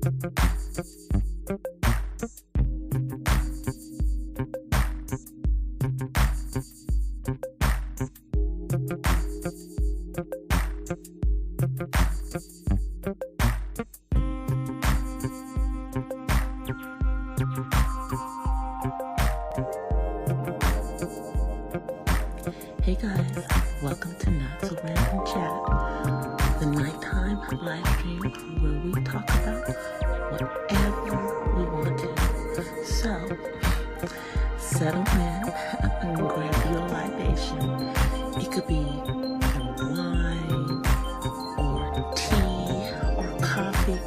Hey guys, welcome to Not So Random Chat, the nighttime live stream where we talk about whatever we want to. So, settle in and grab your libation. It could be wine or tea or coffee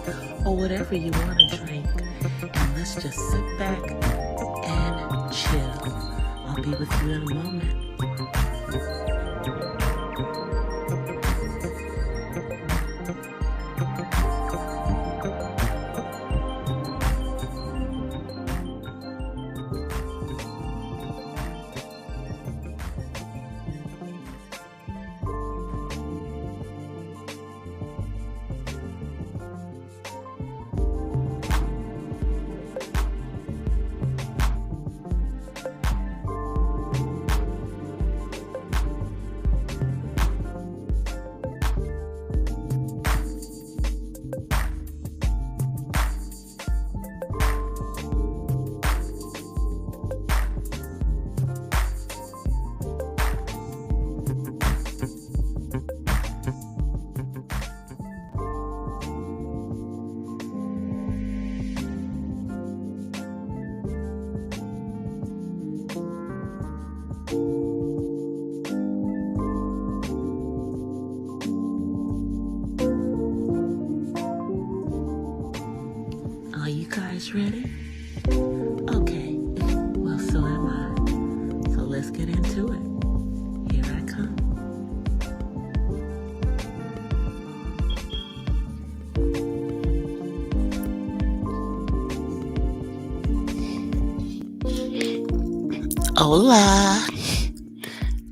or whatever you want to drink. And let's just sit back and chill. I'll be with you in a moment. Are you guys ready? Okay, well, so am I. So let's get into it. Here I come. Hola,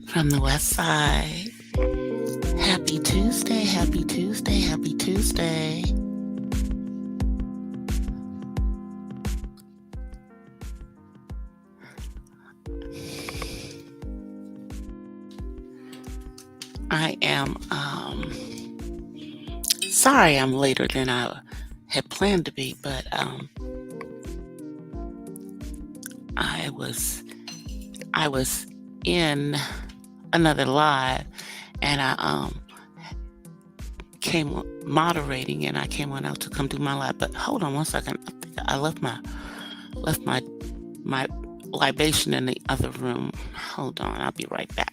from the west side. Happy Tuesday, happy Tuesday, happy Tuesday. I am sorry I'm later than I had planned to be, but I was in another live and I came moderating and I came on out to come do my live. But hold on one second. I think I left my libation in the other room. Hold on, I'll be right back.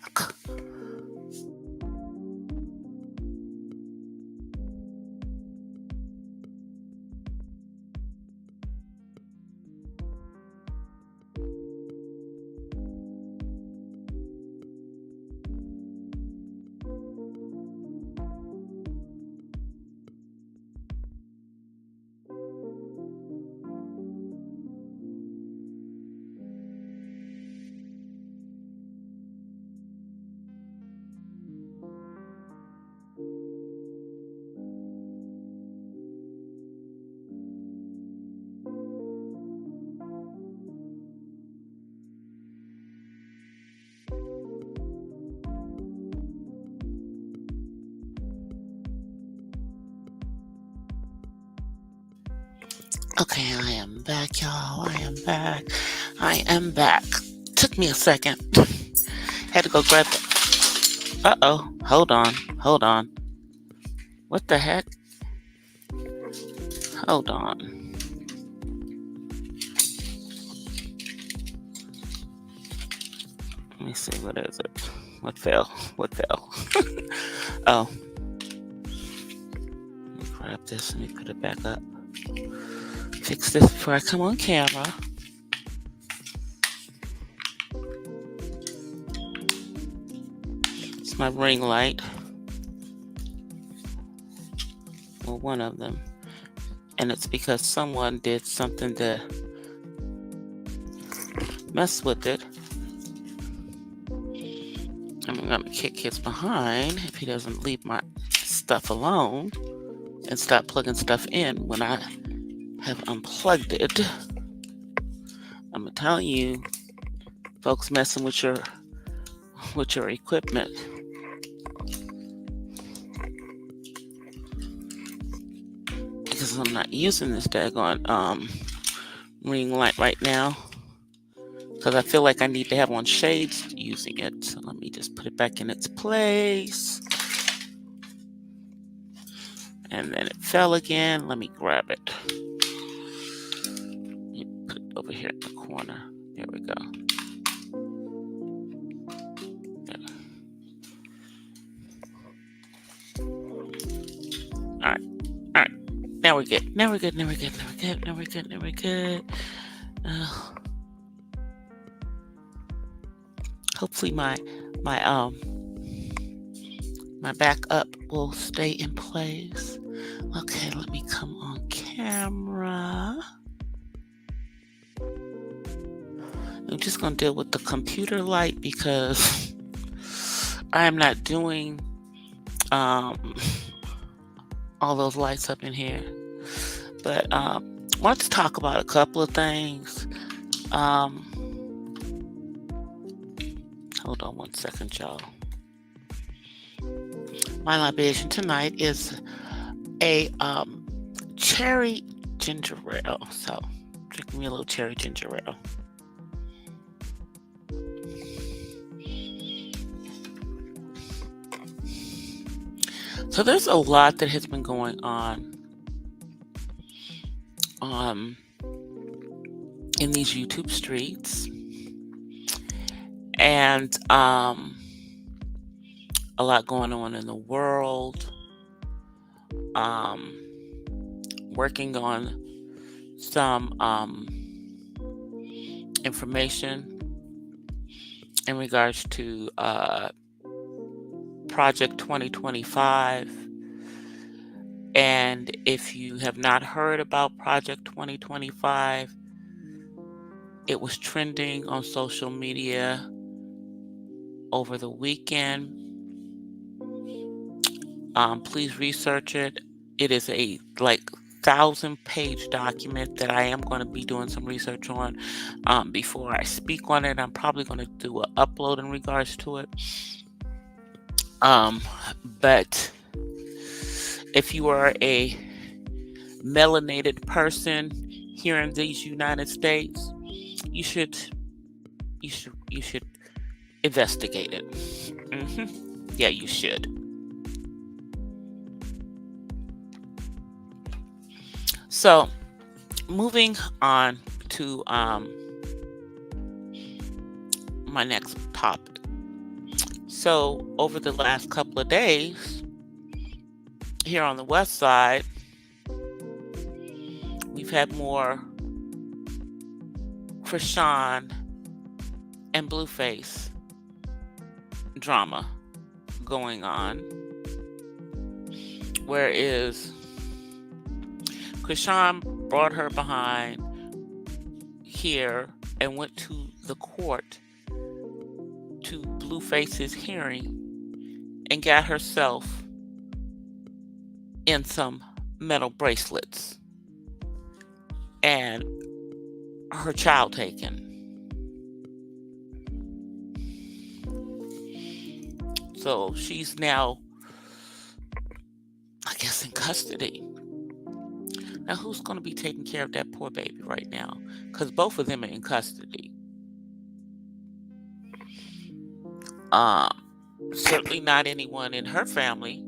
Okay, I am back, y'all. I am back. Took me a second. Had to go grab the... Uh-oh. Hold on. What the heck? Hold on. Let me see, what is it? What fell? Oh. Let me grab this. Let me put it back up. Fix this before I come on camera. It's my ring light. Well, one of them. And it's because someone did something to mess with it. I'm going to kick his behind if he doesn't leave my stuff alone and stop plugging stuff in when I have unplugged it. I'm telling you, folks messing with your equipment. Because I'm not using this daggone ring light right now. Because I feel like I need to have on shades using it. So let me just put it back in its place. And then it fell again. Let me grab it. Put it over here in the corner. There we go. Yeah. All right. Now we're good. Now we're good. Hopefully my backup will stay in place. Okay, let me come on camera. I'm just going to deal with the computer light because I am not doing all those lights up in here. But wanted to talk about a couple of things. Hold on one second, y'all. My libation tonight is a cherry ginger ale. So drinking me a little cherry ginger ale. So there's a lot that has been going on in these YouTube streets, and a lot going on in the world. Working on some information in regards to Project 2025. And if you have not heard about Project 2025, it was trending on social media over the weekend. Please research it. It is a 1,000-page document that I am going to be doing some research on before I speak on it. I'm probably going to do an upload in regards to it. But if you are a melanated person here in these United States, you should investigate it. Yeah, you should. So, moving on to my next topic. So, over the last couple of days, here on the west side, we've had more Krishan and Blueface drama going on. Whereas Krishan brought her behind here and went to the court to Blueface's hearing and got herself in some metal bracelets and her child taken. So she's now, I guess, in custody. Now, who's going to be taking care of that poor baby right now? Because both of them are in custody. Certainly not anyone in her family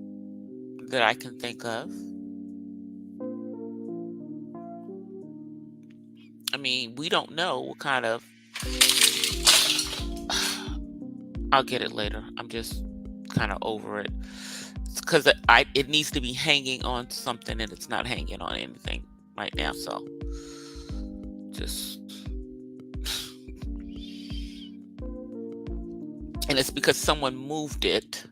that I can think of. I mean, we don't know what kind of... I'll get it later. I'm just kind of over it. Because it needs to be hanging on something, and it's not hanging on anything right now. So, just... And it's because someone moved it.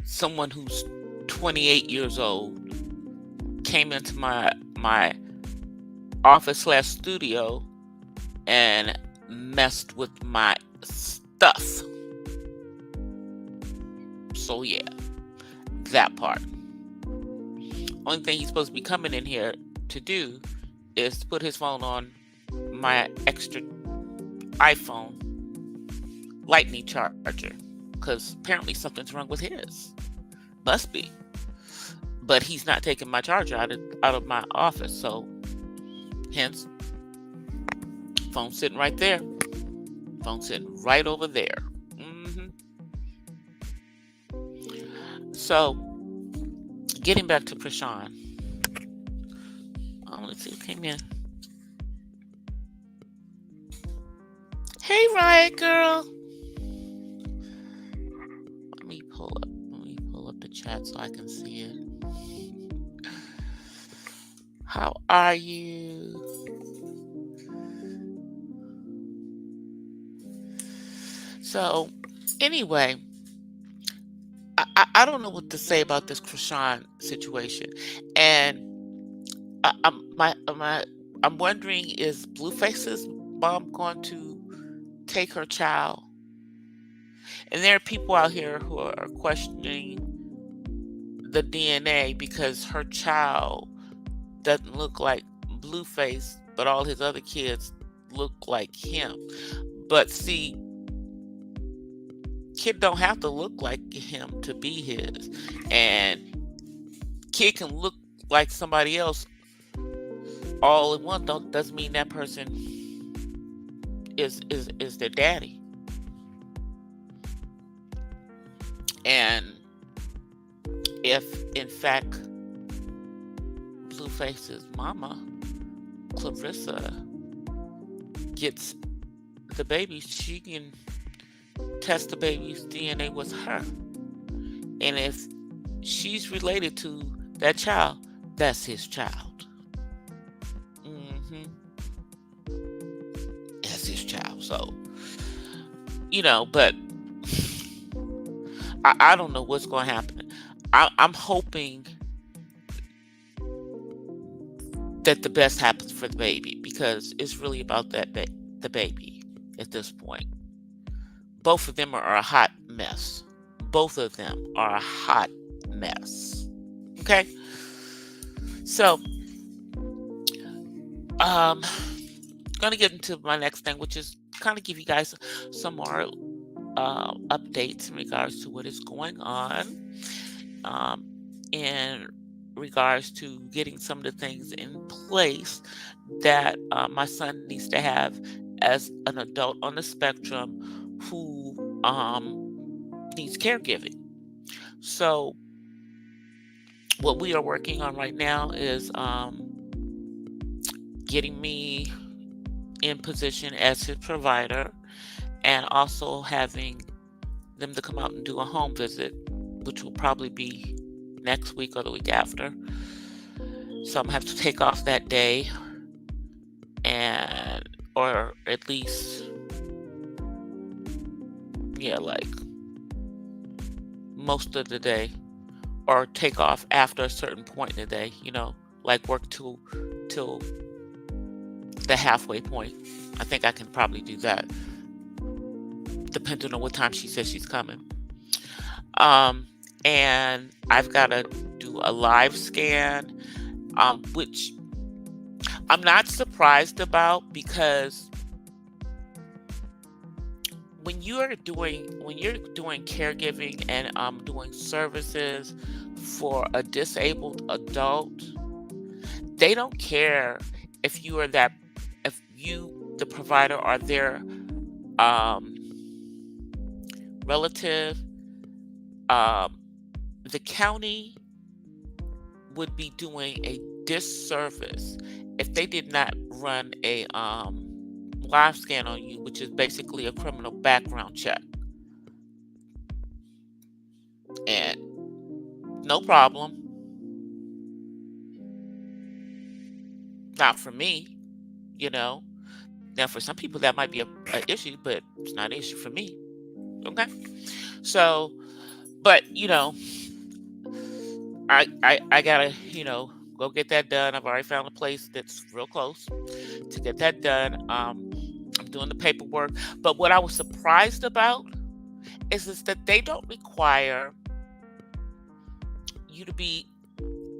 Someone who's 28 years old came into my office/studio and messed with my stuff. So yeah, that part. Only thing he's supposed to be coming in here to do is to put his phone on my extra iPhone lightning charger, because apparently something's wrong with his. Must be. But he's not taking my charger out of my office, so hence phone sitting right there. Phone sitting right over there. So, getting back to Krishan. Let's see who came in. Hey, Riot Girl. Let me pull up the chat so I can see it. How are you? So, anyway, I don't know what to say about this Krishan situation, and I'm wondering, is Blueface's mom going to take her child? And there are people out here who are questioning the DNA because her child doesn't look like Blueface, but all his other kids look like him. But see, kid don't have to look like him to be his, and kid can look like somebody else all at once. Doesn't mean that person is their daddy. And if in fact Blueface's mama, Clarissa, gets the baby, she can test the baby's DNA with her. And if she's related to that child, that's his child. That's his child. So, but I don't know what's going to happen. I'm hoping that the best happens for the baby, because it's really about the baby at this point. Both of them are a hot mess. Both of them are a hot mess. Okay? So, going to get into my next thing, which is kind of give you guys some more updates in regards to what is going on in regards to getting some of the things in place that my son needs to have as an adult on the spectrum who needs caregiving. So what we are working on right now is getting me in position as his provider, and also having them to come out and do a home visit, which will probably be next week or the week after. So I'm gonna have to take off that day, or at least, like most of the day, or take off after a certain point in the day, like work till the halfway point. I think I can probably do that, depending on what time she says she's coming. And I've got to do a live scan, which I'm not surprised about, because when you're doing caregiving and doing services for a disabled adult, they don't care if you, the provider, are their relative. The county would be doing a disservice if they did not run a live scan on you, which is basically a criminal background check. And no problem. Not for me, Now, for some people that might be an issue, but it's not an issue for me. Okay? So, but, I gotta, go get that done. I've already found a place that's real close to get that done. I'm doing the paperwork. But what I was surprised about is that they don't require you to be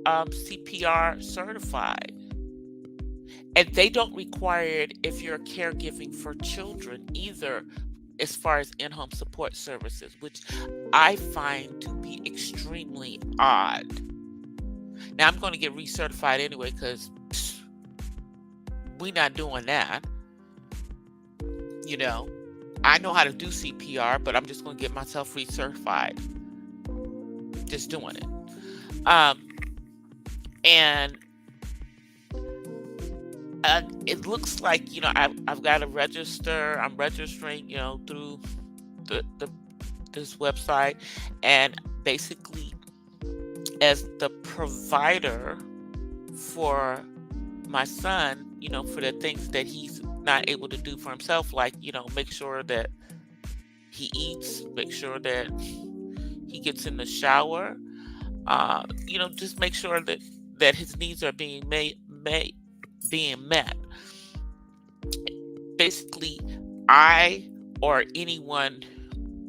CPR certified. And they don't require it if you're caregiving for children either, as far as in-home support services, which I find to be extremely odd. Now I'm going to get recertified anyway because we're not doing that. You know, I know how to do CPR, but I'm just going to get myself recertified. Just doing it. And it looks like, I've got to register. I'm registering, through this website, and basically as the provider for my son, for the things that he's not able to do for himself, like, make sure that he eats, make sure that he gets in the shower, just make sure that his needs are being being met. Basically, I or anyone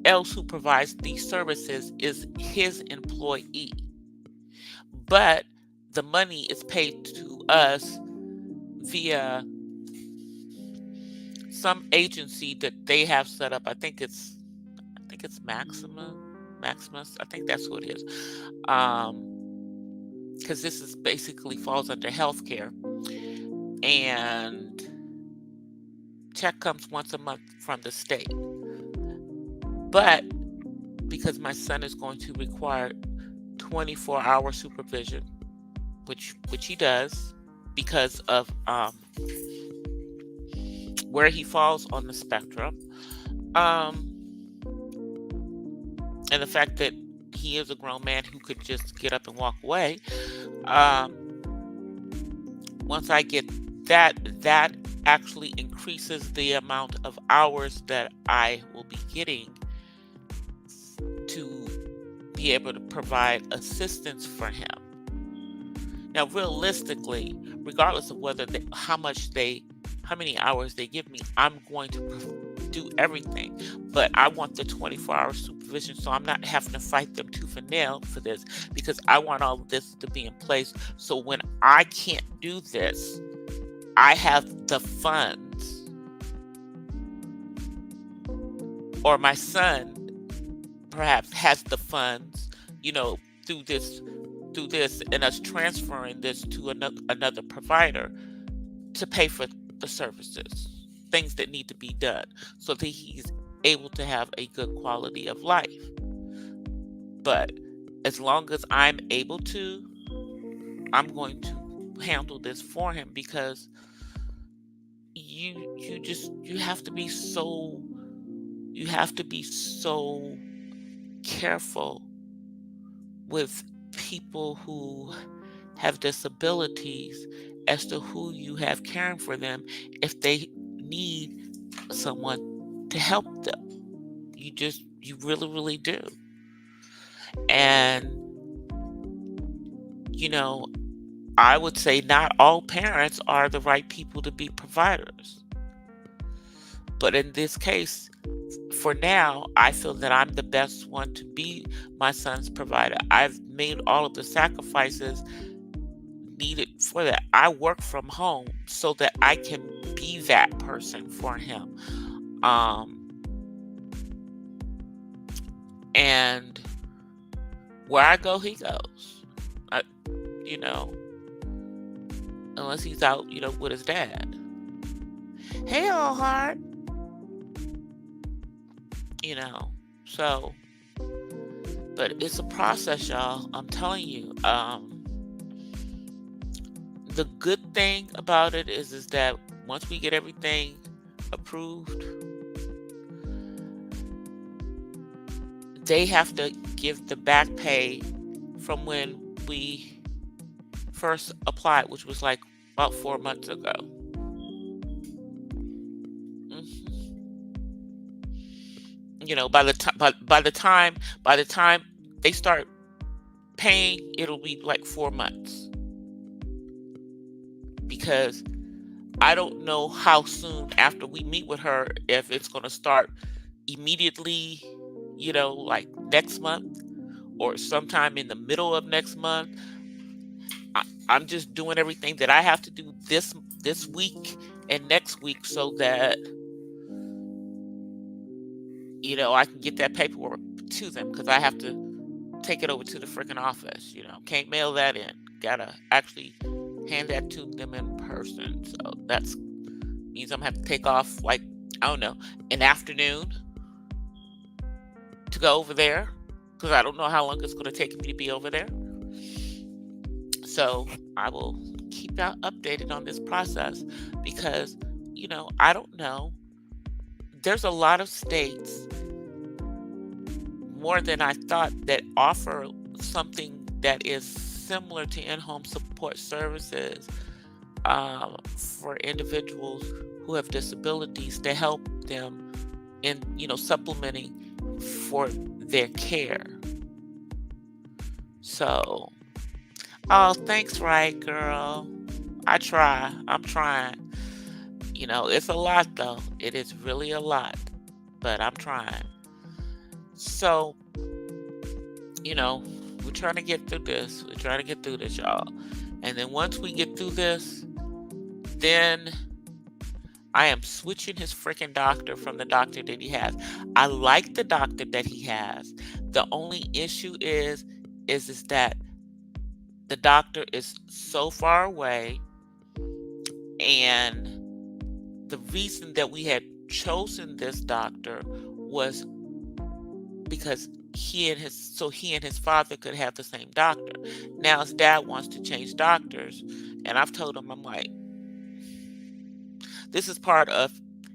else who provides these services is his employee. But the money is paid to us via some agency that they have set up. I think it's Maximus. I think that's what it is. Because this is basically falls under healthcare, and check comes once a month from the state. But because my son is going to require 24-hour supervision, which he does because of where he falls on the spectrum, and the fact that he is a grown man who could just get up and walk away. Once I get that actually increases the amount of hours that I will be getting to be able to provide assistance for him. Now, realistically, regardless of how many hours they give me, I'm going to do everything. But I want the 24-hour supervision, so I'm not having to fight them tooth and nail for this, because I want all of this to be in place. So when I can't do this, I have the funds, or my son perhaps has the funds, through this and us transferring this to another provider to pay for the services, things that need to be done, so that he's able to have a good quality of life. But as long as I'm able to, I'm going to handle this for him, because you have to be so careful with people who have disabilities as to who you have caring for them if they need someone to help them. You really, really do. And, I would say not all parents are the right people to be providers. But in this case, for now, I feel that I'm the best one to be my son's provider. I've made all of the sacrifices needed for that. I work from home so that I can be that person for him. And where I go, he goes. Unless he's out, with his dad. Hey, old heart. So, but it's a process, y'all. I'm telling you. The good thing about it is that once we get everything approved, they have to give the back pay from when we first applied, which was like about 4 months ago. By the time they start paying, it'll be like 4 months, because I don't know how soon after we meet with her, if it's going to start immediately, like next month or sometime in the middle of next month. I'm just doing everything that I have to do this this week and next week so that, I can get that paperwork to them because I have to take it over to the freaking office. Can't mail that in. Gotta actually hand that to them in person. So that's means I'm gonna have to take off, like, I don't know, an afternoon to go over there because I don't know how long it's going to take me to be over there. So I will keep out updated on this process because, I don't know. There's a lot of states, more than I thought, that offer something that is similar to in-home support services for individuals who have disabilities to help them in, supplementing for their care. So, oh, thanks, right, girl. I'm trying. It's a lot, though. It is really a lot, but I'm trying. So, we're trying to get through this. We're trying to get through this, y'all. And then once we get through this, then I am switching his freaking doctor from the doctor that he has. I like the doctor that he has. The only issue is that the doctor is so far away, and the reason that we had chosen this doctor was because he and his father could have the same doctor. Now his dad wants to change doctors, and I've told him, I'm like, this is part of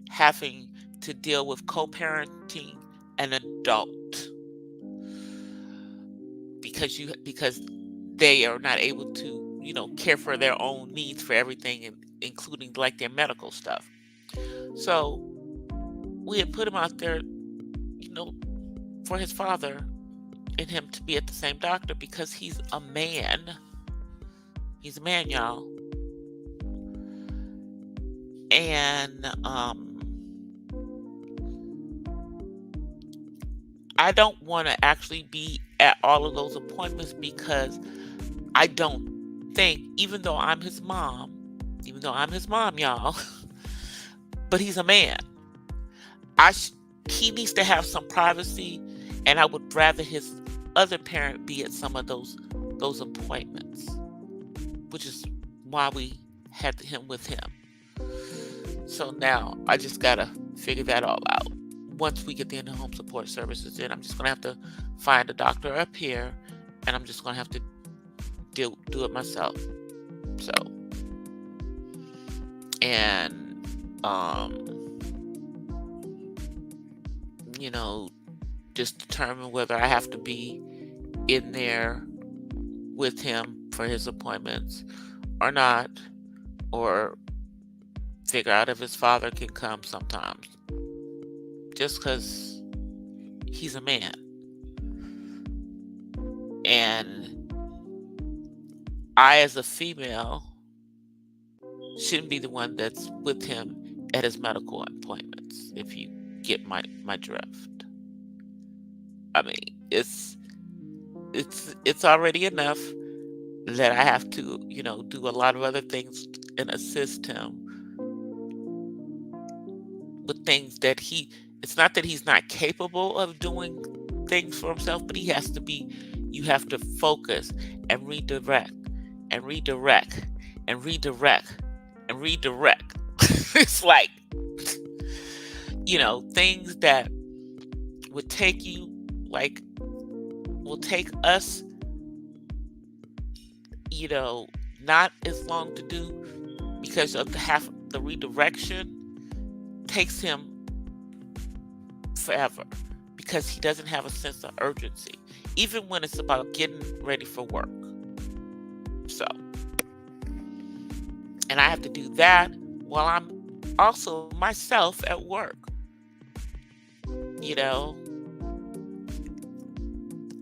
having to deal with co-parenting an adult, because they are not able to, care for their own needs for everything, including like their medical stuff. So we had put him out there, for his father and him to be at the same doctor because he's a man. He's a man, y'all. And I don't want to actually be at all of those appointments because I don't think, even though I'm his mom, y'all, but he's a man. He needs to have some privacy, and I would rather his other parent be at some of those appointments, which is why we had him with him. So now I just gotta figure that all out. Once we get the in-home support services in, I'm just gonna have to find a doctor up here, and I'm just gonna have to do it myself. So, and just determine whether I have to be in there with him for his appointments or not, or figure out if his father can come sometimes, just because he's a man. And I, as a female, shouldn't be the one that's with him at his medical appointments, if you get my drift. I mean, it's already enough that I have to, do a lot of other things and assist him with things that it's not that he's not capable of doing things for himself, but you have to focus and redirect and redirect and redirect and redirect. It's like, things that would take us, not as long to do because of the redirection takes him forever because he doesn't have a sense of urgency, even when it's about getting ready for work. So, and I have to do that while I'm also myself at work.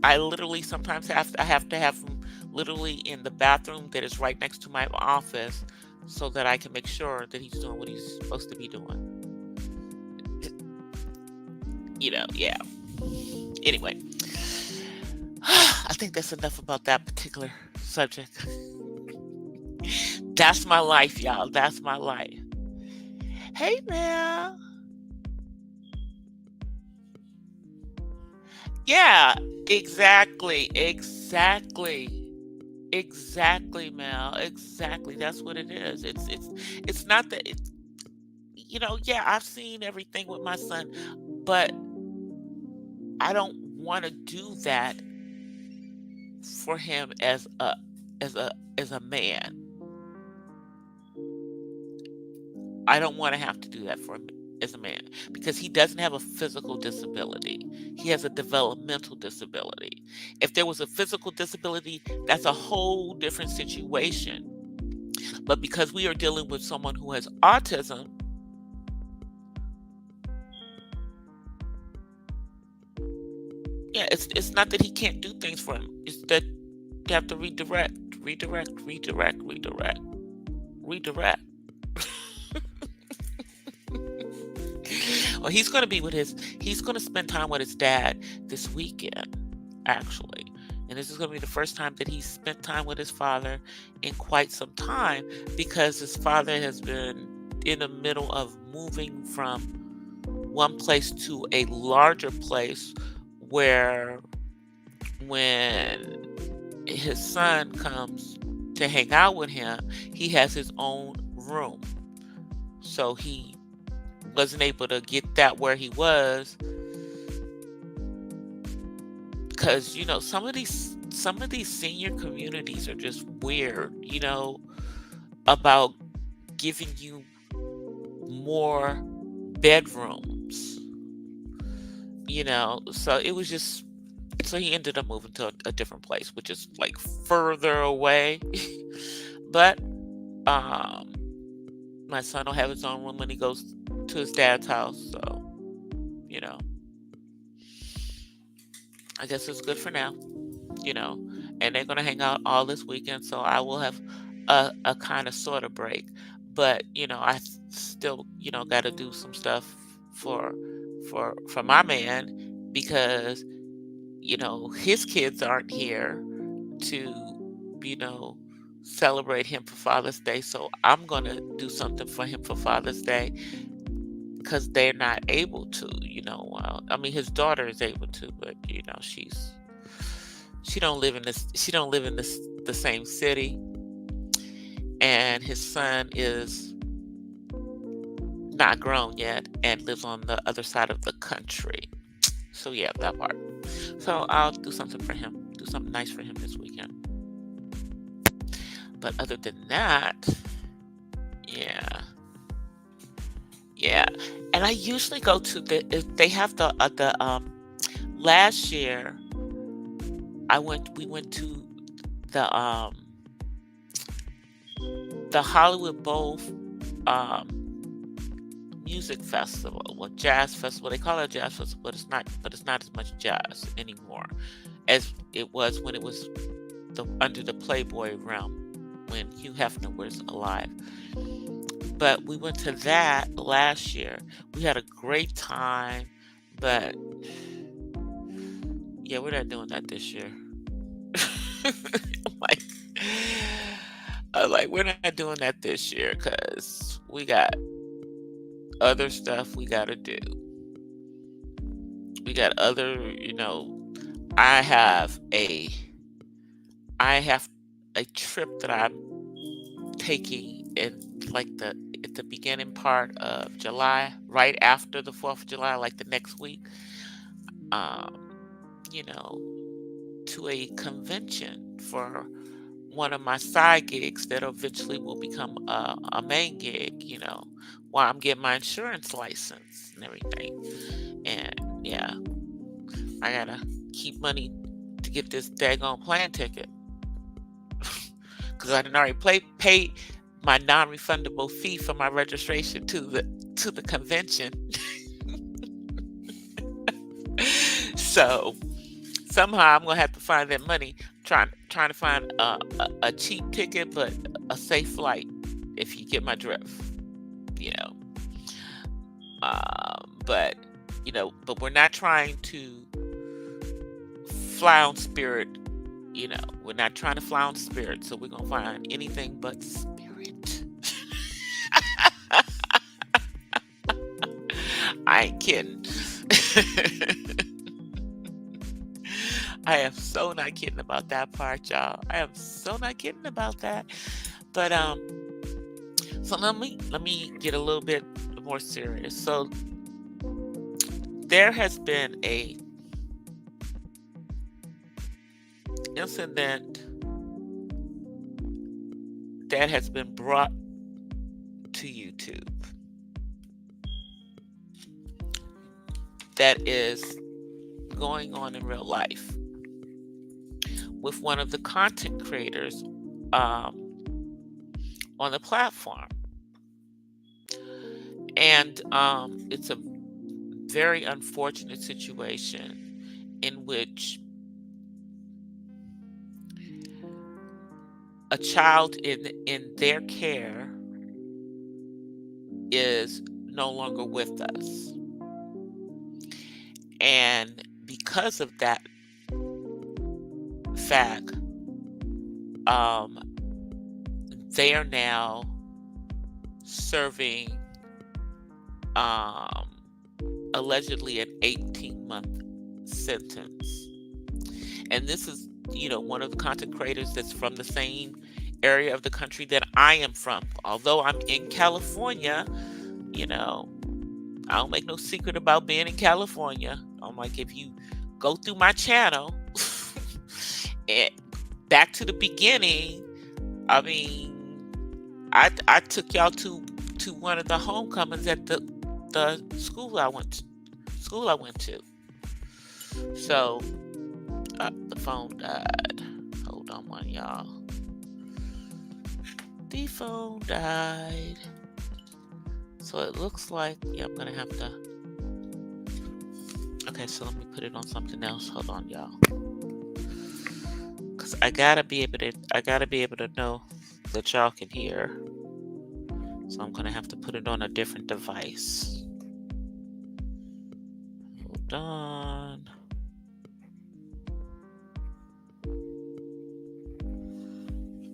I literally sometimes have to have him literally in the bathroom that is right next to my office so that I can make sure that he's doing what he's supposed to be doing. Yeah. Anyway, I think that's enough about that particular subject. That's my life, y'all. That's my life. Hey, Mel. Yeah, exactly. Exactly, Mel. Exactly. That's what it is. It's not that yeah, I've seen everything with my son, but I don't want to do that for him as a as a man. I don't want to have to do that for him as a man because he doesn't have a physical disability. He has a developmental disability. If there was a physical disability, that's a whole different situation. But because we are dealing with someone who has autism, yeah, it's not that he can't do things for him. It's that you have to redirect. Well, he's going to spend time with his dad this weekend, actually. And this is going to be the first time that he's spent time with his father in quite some time because his father has been in the middle of moving from one place to a larger place where when his son comes to hang out with him, he has his own room. So he wasn't able to get that where he was because some of these senior communities are just weird, about giving you more bedrooms, so it was just so he ended up moving to a different place, which is like further away. But um my son will have his own room when he goes to his dad's house, so you know I guess it's good for now. you know, and they're going to hang out all this weekend. So I will have a kind of sort of break. But, I still, got to do some stuff for for my man because, his kids aren't here to, celebrate him for Father's Day. So I'm going to do something for him for Father's Day because they're not able to, I mean, his daughter is able to, but, she don't live in the same city, and his son is not grown yet and lives on the other side of the country. So yeah, that part. So I'll do something for him, do something nice for him this weekend. But other than that, yeah. And I usually go to if they have the last year we went to the Hollywood Bowl music festival, jazz festival. They call it a jazz festival, but it's not as much jazz anymore as it was when it was under the Playboy realm when Hugh Hefner was alive. But we went to that last year. We had a great time, but yeah, we're not doing that this year. I'm like, we're not doing that this year because we got other stuff we got to do. We got other, I have a trip that I'm taking in at the beginning part of July, right after the 4th of July, like the next week, to a convention for one of my side gigs that eventually will become a main gig, while I'm getting my insurance license and everything. And yeah, I gotta keep money to get this daggone plane ticket. Because I done already paid my non-refundable fee for my registration to the convention. So somehow I'm gonna have to find that money, trying to find a cheap ticket but a safe flight, if you get my drift. But but we're not trying to fly on Spirit. We're not trying to fly on Spirit, so we're gonna find anything but Spirit. I ain't kidding. I am so not kidding about that part, y'all. I am so not kidding about that. But so let me get a little bit more serious. So there has been a incident that has been brought to YouTube that is going on in real life with one of the content creators on the platform. And it's a very unfortunate situation in which a child in their care is no longer with us. And because of that fact, they are now serving allegedly an 18-month sentence. And this is, one of the content creators that's from the same area of the country that I am from. Although I'm in California, I don't make no secret about being in California. I'm like, if you go through my channel, back to the beginning, I mean, I took y'all to one of the homecomings at the school I went to. So the phone died. Hold on one, y'all. The phone died. So it looks like, I'm gonna have to. Okay, so let me put it on something else. Hold on, y'all. Cause I gotta be able to know that y'all can hear. So I'm gonna have to put it on a different device. Hold on.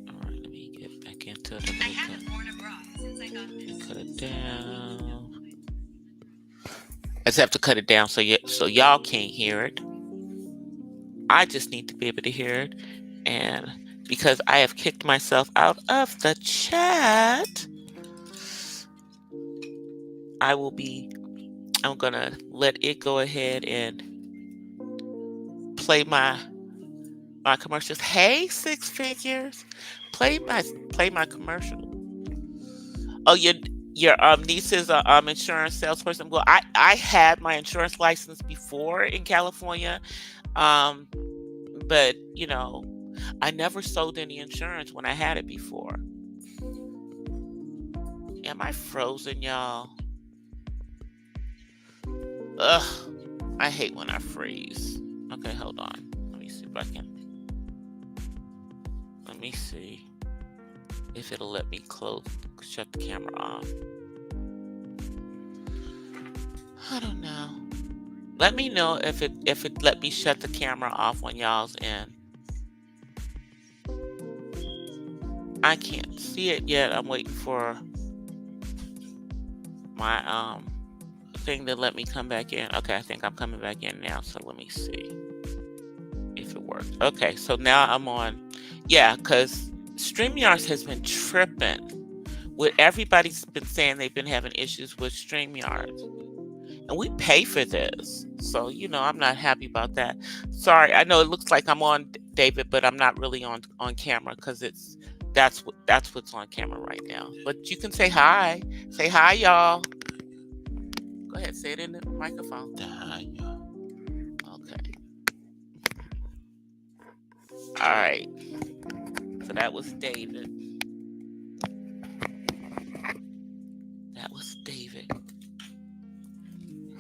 Alright, let me get back into it. I haven't worn a bra since I got this. Cut it down. I just have to cut it down so y'all can't hear it. I just need to be able to hear it. And because I have kicked myself out of the chat, I'm gonna let it go ahead and play my commercials. Hey, Six Figures, play my commercial. Oh, your niece is a insurance salesperson. Well, I had my insurance license before in California, but I never sold any insurance when I had it before. Am I frozen, y'all? Ugh, I hate when I freeze. Okay, hold on. Let me see if I can. Let me see if it'll let me shut the camera off. I don't know. Let me know if it let me shut the camera off when y'all's in. I can't see it yet. I'm waiting for my thing to let me come back in. Okay, I think I'm coming back in now. So let me see if it worked. Okay, so now I'm on. Yeah, because StreamYard has been tripping. Everybody's been saying they've been having issues with StreamYard. And we pay for this. So, I'm not happy about that. Sorry, I know it looks like I'm on, David, but I'm not really on camera because that's what's on camera right now. But you can say hi. Say hi, y'all. Go ahead, say it in the microphone. Hi, y'all. Okay. All right. So that was David.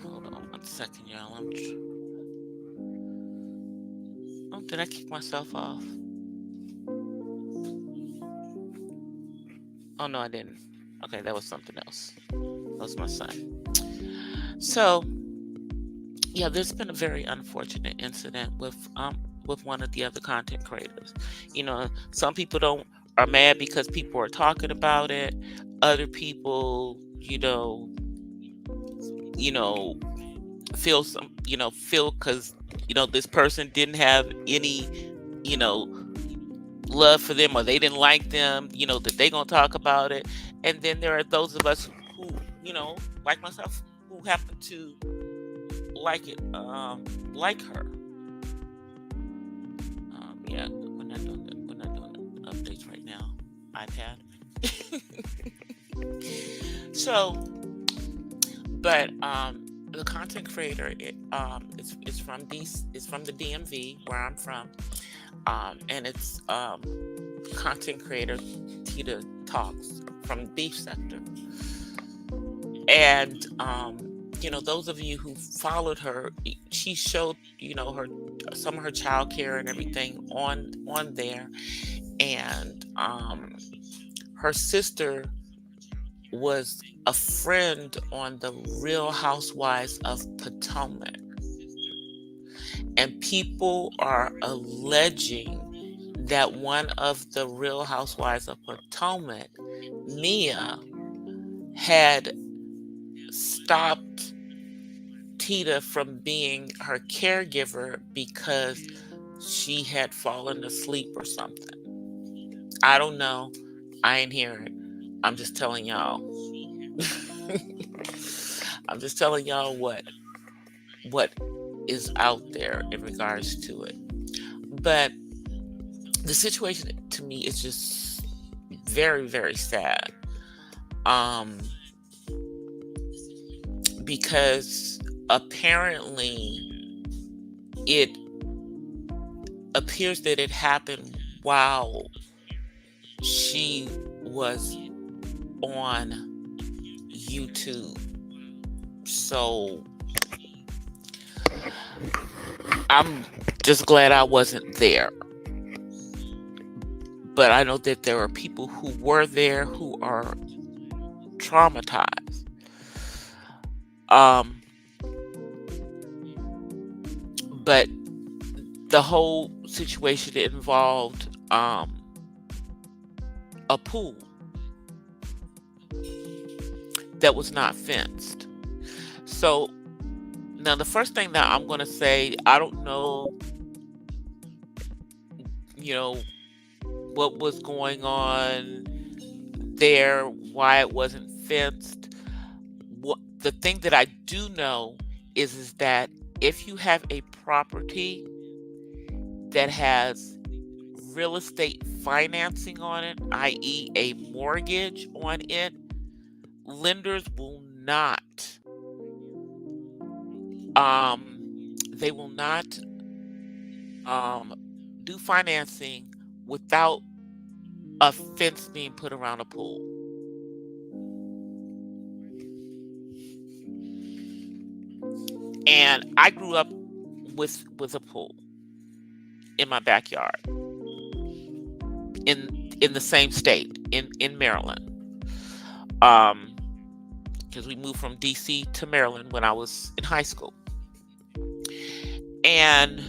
Hold on 1 second, y'all. Oh, did I kick myself off? Oh, no, I didn't. Okay, that was something else. That was my son. So, yeah, there's been a very unfortunate incident with one of the other content creators. Some people are mad because people are talking about it. Other people, you know, feel because, this person didn't have any, you know, love for them, or they didn't like them, that they gonna talk about it. And then there are those of us who, like myself, who happen to like it, like her. Yeah, we're not doing the updates right now, iPad. So, but the content creator, it's from the DMV where I'm from, and it's content creator Tita Talks from the beef sector. And those of you who followed her, she showed, her some of her child care and everything on there. And her sister was a friend on the Real Housewives of Potomac. And people are alleging that one of the Real Housewives of Potomac, Mia, had stopped Tita from being her caregiver because she had fallen asleep or something. I don't know. I ain't hearing it. I'm just telling y'all. I'm just telling y'all what is out there in regards to it. But the situation to me is just very, very sad. Because apparently it appears that it happened while she was on YouTube. So I'm just glad I wasn't there. But I know that there are people who were there who are traumatized. But the whole situation involved a pool that was not fenced. So now the first thing that I'm going to say, I don't know, what was going on there, why it wasn't fenced. The thing that I do know is that if you have a property that has real estate financing on it, i.e. a mortgage on it, lenders will not they will not do financing without a fence being put around a pool. And I grew up with a pool in my backyard in the same state, in Maryland. Because we moved from DC to Maryland when I was in high school. And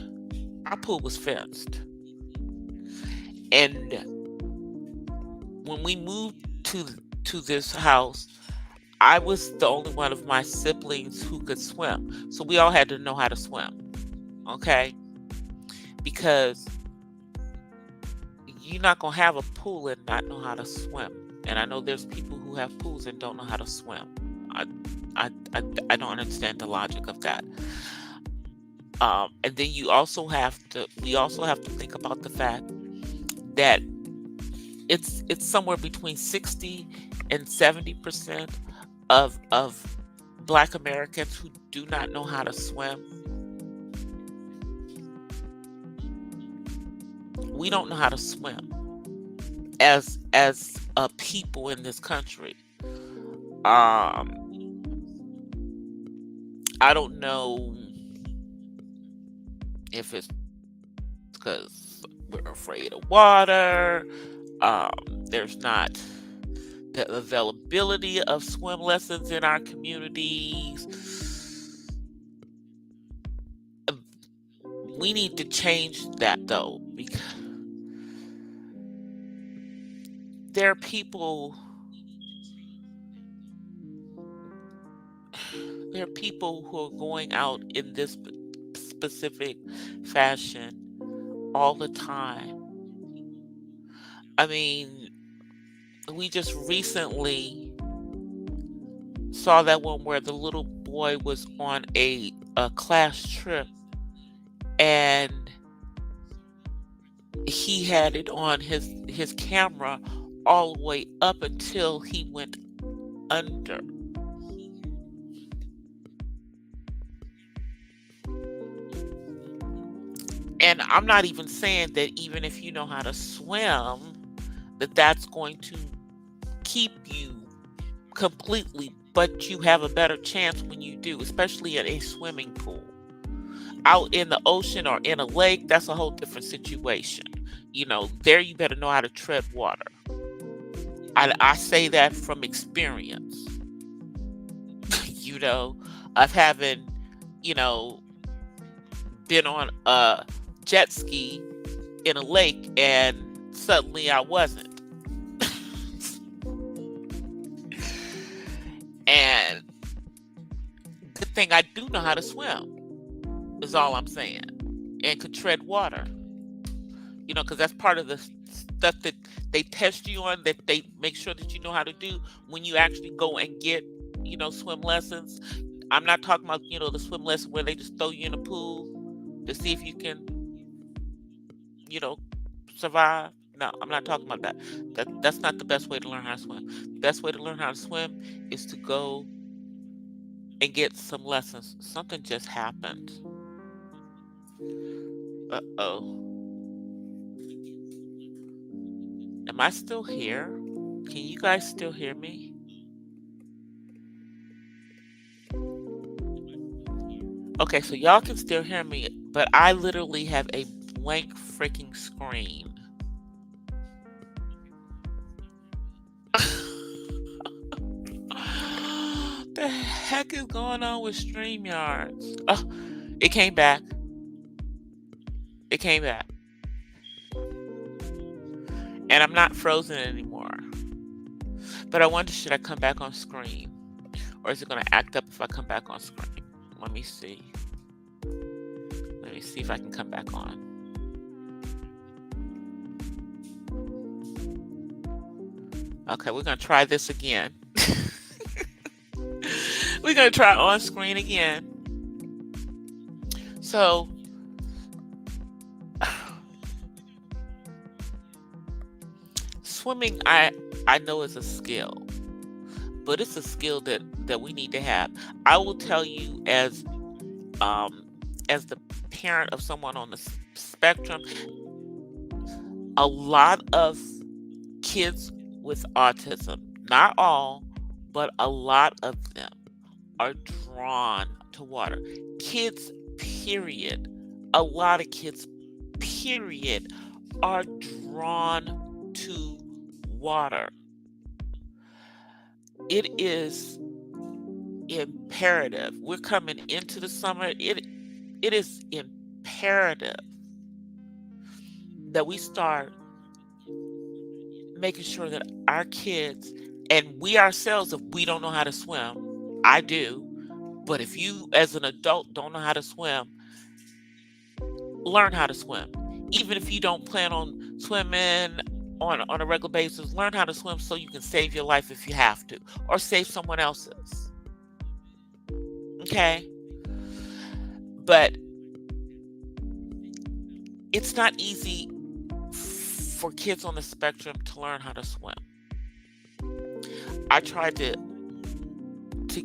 our pool was fenced. And when we moved to this house, I was the only one of my siblings who could swim. So we all had to know how to swim. Okay? Because you're not going to have a pool and not know how to swim. And I know there's people who have pools and don't know how to swim. I don't understand the logic of that. And then we also have to think about the fact that it's somewhere between 60 and 70% of Black Americans who do not know how to swim. We don't know how to swim as a people in this country. I don't know if it's because we're afraid of water. There's not the availability of swim lessons in our communities. We need to change that, though, because there are people there are people who are going out in this specific fashion all the time. I mean, we just recently saw that one where the little boy was on a class trip, and he had it on his camera all the way up until he went under. And I'm not even saying that even if you know how to swim, that that's going to keep you completely, but you have a better chance when you do, especially in a swimming pool. Out in the ocean or in a lake, that's a whole different situation. There you better know how to tread water. I say that from experience. Of having, been on a jet ski in a lake and suddenly I wasn't. And good thing I do know how to swim, is all I'm saying. And could tread water. Because that's part of the stuff that they test you on, that they make sure that you know how to do when you actually go and get, swim lessons. I'm not talking about, the swim lesson where they just throw you in a pool to see if you can, survive. No, I'm not talking about that. That's not the best way to learn how to swim. The best way to learn how to swim is to go and get some lessons. Something just happened. Uh-oh. Am I still here? Can you guys still hear me? Okay, so y'all can still hear me, but I literally have a blank freaking screen. The heck is going on with StreamYards? Oh, it came back. It came back. And I'm not frozen anymore. But I wonder, should I come back on screen? Or is it going to act up if I come back on screen? Let me see. Let me see if I can come back on. Okay, we're going to try this again. We're going to try on screen again. So, swimming, I know is a skill, but it's a skill that we need to have. I will tell you, as the parent of someone on the spectrum, a lot of kids with autism, not all, but a lot of them, are drawn to water. Kids, period. A lot of kids, period, are drawn to water. It is imperative. We're coming into the summer. It is imperative that we start making sure that our kids, and we ourselves, if we don't know how to swim, I do, but if you as an adult don't know how to swim, learn how to swim. Even if you don't plan on swimming on a regular basis, learn how to swim so you can save your life if you have to, or save someone else's. Okay? But it's not easy for kids on the spectrum to learn how to swim. I tried to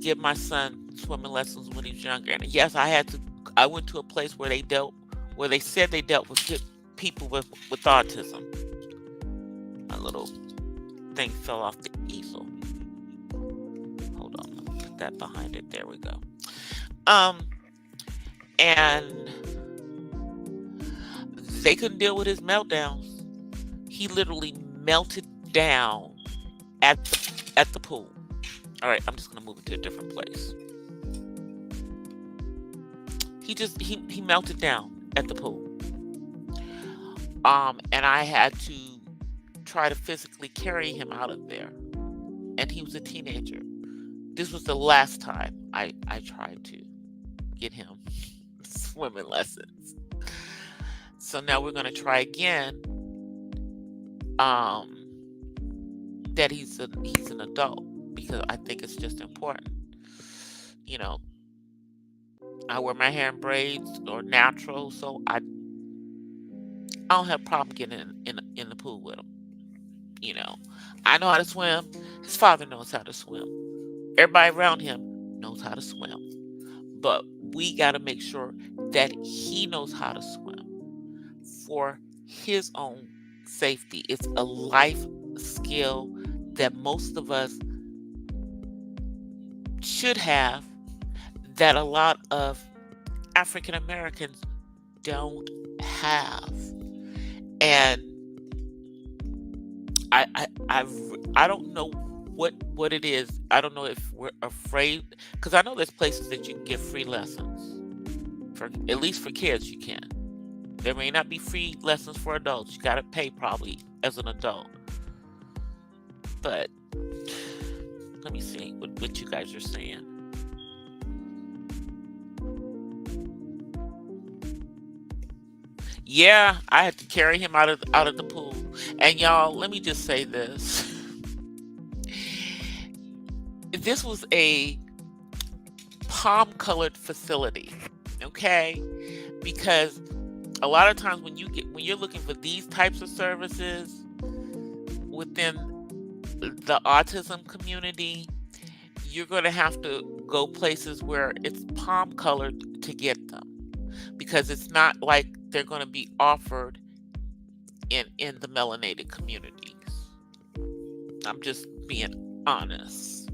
give my son swimming lessons when he was younger, and yes, I went to a place where they said they dealt with people with autism. A little thing fell off the easel. Hold on, let me put that behind it. There we go. And they couldn't deal with his meltdowns. He literally melted down at the pool. All right, I'm just gonna move it to a different place. He melted down at the pool. And I had to try to physically carry him out of there. And he was a teenager. This was the last time I tried to get him swimming lessons. So now we're going to try again. That he's an adult, because I think it's just important. You know, I wear my hair in braids or natural, so I don't have a problem getting in the pool with him. You know, I know how to swim. His father knows how to swim. Everybody around him knows how to swim. But we got to make sure that he knows how to swim for his own safety. It's a life skill that most of us should have, that a lot of African Americans don't have. And I don't know what it is. I don't know if we're afraid, because I know there's places that you can get free lessons. For at least for kids, you can. There may not be free lessons for adults. You got to pay probably as an adult. But let me see what you guys are saying. Yeah, I had to carry him out of the pool. And y'all, let me just say this. This was a palm-colored facility, okay? Because a lot of times when you're looking for these types of services within the autism community, you're going to have to go places where it's palm-colored to get them, because it's not like they're going to be offered in the melanated communities. I'm just being honest,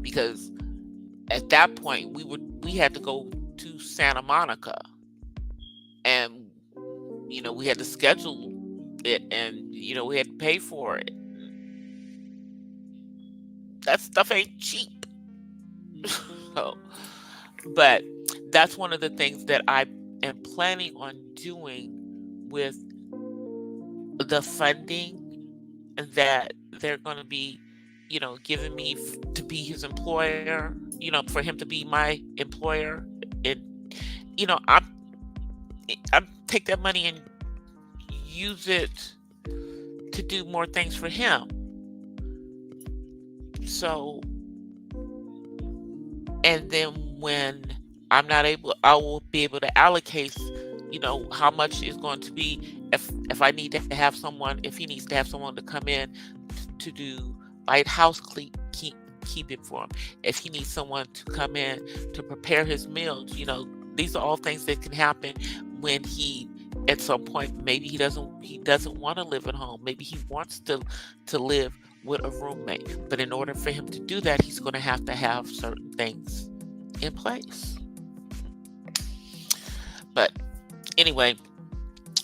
because at that point we had to go to Santa Monica, and we had to schedule it, and we had to pay for it. That stuff ain't cheap. So, but that's one of the things that I am planning on doing with the funding that they're going to be, giving me to be his employer, for him to be my employer. And, I'm take that money and use it to do more things for him. So, and then when I'm not able, I will be able to allocate, how much is going to be, if I need to have someone, if he needs to have someone to come in to do light house keeping for him, if he needs someone to come in to prepare his meals, these are all things that can happen when he, at some point, maybe he doesn't want to live at home. Maybe he wants to live with a roommate. But in order for him to do that, he's going to have certain things in place. But anyway,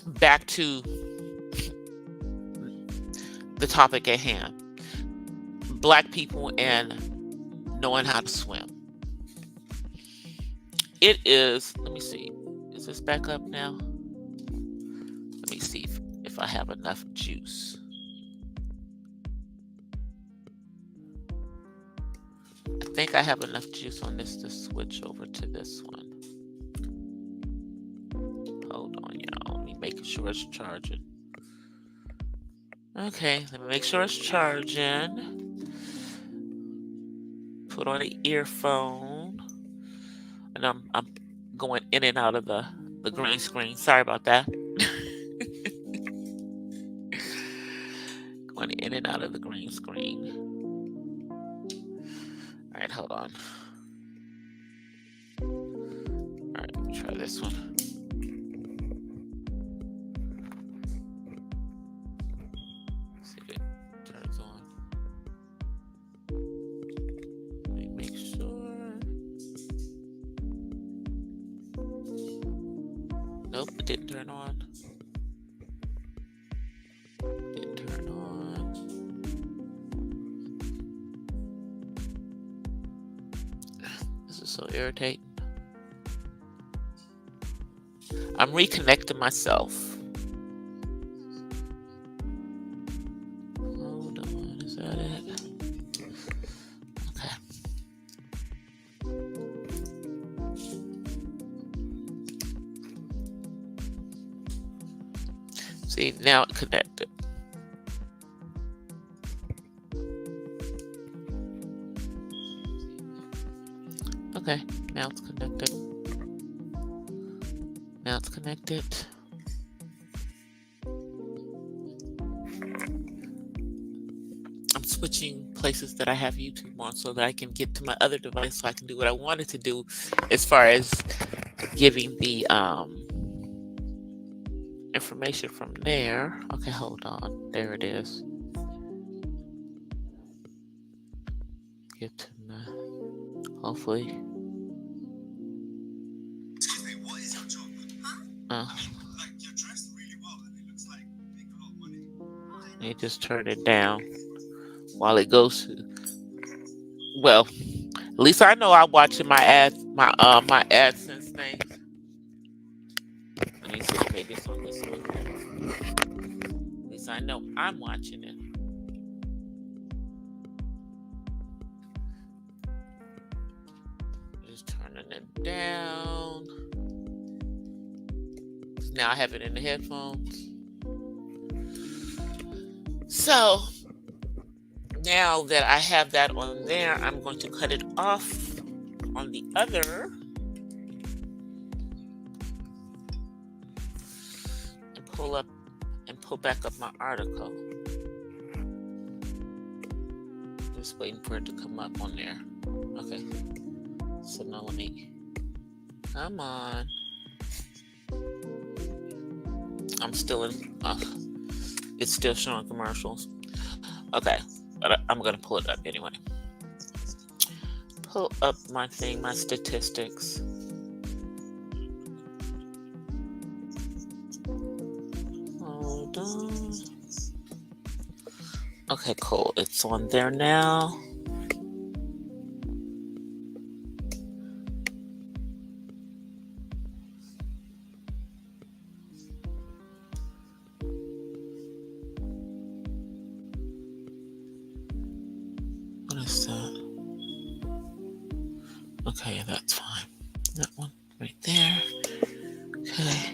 back to the topic at hand. Black people and knowing how to swim. It is, let me see, is this back up now? Let me see if I have enough juice. I think I have enough juice on this to switch over to this one. Hold on, y'all. Let me make sure it's charging. Okay, let me make sure it's charging. Put on the earphone. And I'm going in and out of the green screen. Sorry about that. Going in and out of the green screen. All right, hold on. All right, let me try this one. See if it turns on. Let me make sure. Nope, it didn't turn on. Didn't turn on. This is so irritating. I'm reconnecting myself. Hold on, is that it? Okay. See, now it connected. Okay, now it's connected. Now it's connected. I'm switching places that I have YouTube on so that I can get to my other device so I can do what I wanted to do as far as giving the information from there. Okay, hold on. There it is. Get to my, hopefully. Excuse me, what is your job? Like, you're dressed really well and it looks like you make a lot of money. You just turn it down while it goes. Well, at least I know I'm watching my ads, my AdSense thing. Let me see. Maybe it's on this one. At least I know I'm watching it. Just turning it down. Now I have it in the headphones. So now that I have that on there, I'm going to cut it off on the other and pull back up my article. Just waiting for it to come up on there. Okay. So now let me, come on. I'm still in, it's still showing commercials. Okay, but I'm going to pull it up anyway. Pull up my thing, my statistics. Hold on. Okay, cool. It's on there now. What is that? Okay, that's fine. That one right there. Okay.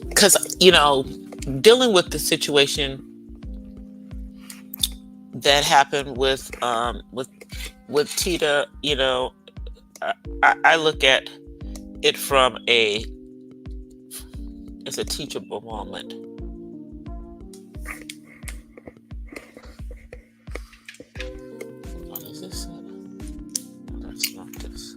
Because, dealing with the situation that happened with Tita, I look at it it's a teachable moment. What is this? That's not this.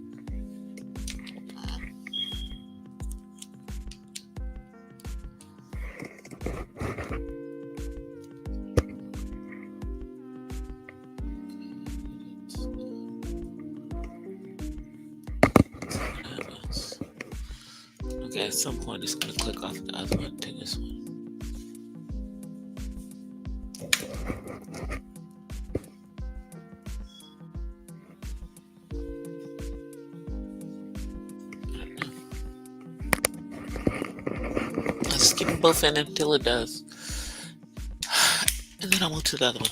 Okay, at some point it's going to click off the other one to this one. Let's skip them both in until it does. And then I'll move to the other one.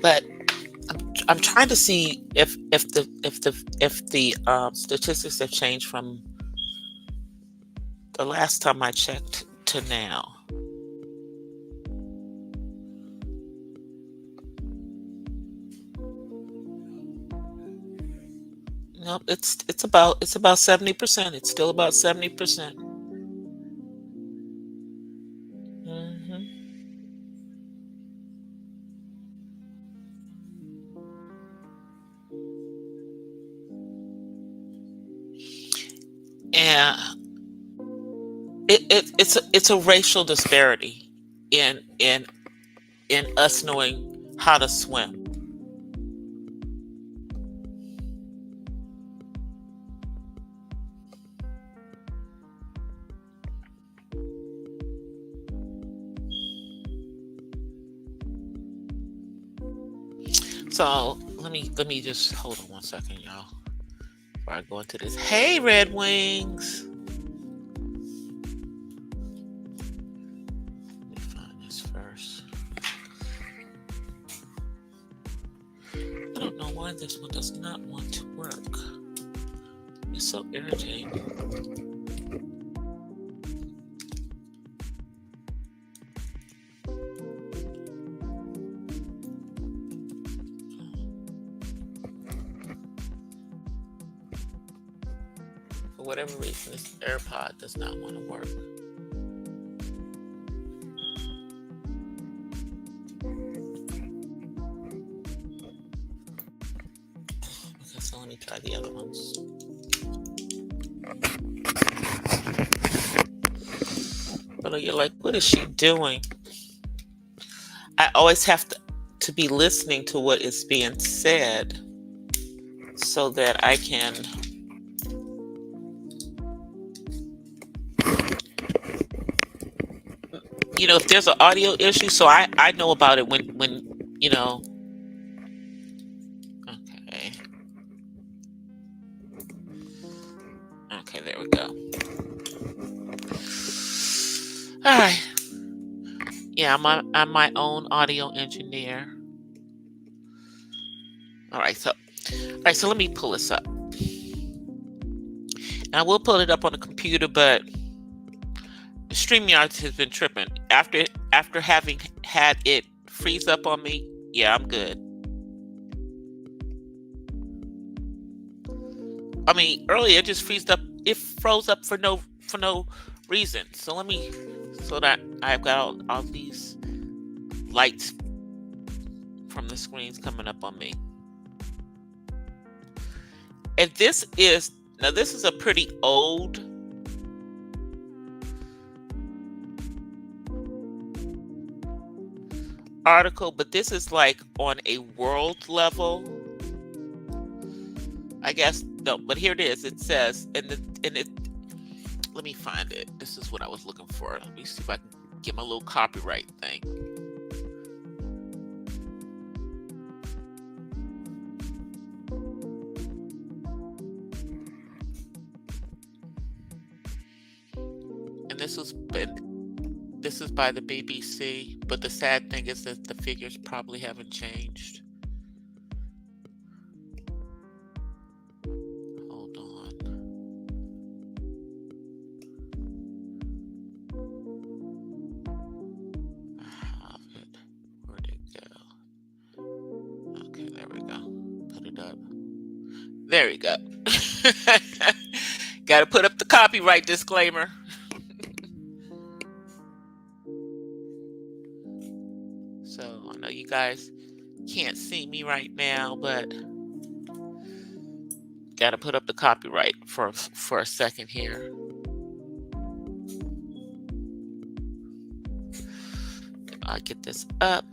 But I'm trying to see if the statistics have changed from the last time I checked to now. Nope, it's about 70%. It's still about 70%. And it's a racial disparity in us knowing how to swim. So let me just hold on one second, y'all. before I go into this. Hey, Red Wings. Let me find this first. I don't know why this one does not want to work. It's so irritating. For whatever reason, this AirPod does not want to work. Okay, so let me try the other ones. But you're like, what is she doing? I always have to be listening to what is being said so that I can if there's an audio issue, so I know about it when okay, there we go. All right. Yeah, I'm my own audio engineer. All right, so let me pull this up. And I will pull it up on the computer, but StreamYard has been tripping. After having had it freeze up on me, yeah, I'm good. I mean, earlier it just froze up for no reason. So that I've got all these lights from the screens coming up on me. And this is a pretty old article, but this is like on a world level, I guess. No, but here it is. It says, let me find it. This is what I was looking for. Let me see if I can get my little copyright thing. And this is by the BBC, but the sad thing is that the figures probably haven't changed. Hold on. I have it. Where'd it go? Okay, there we go. Put it up. There we go. Got to put up the copyright disclaimer. So I know you guys can't see me right now, but got to put up the copyright for a second here. I'll get this up.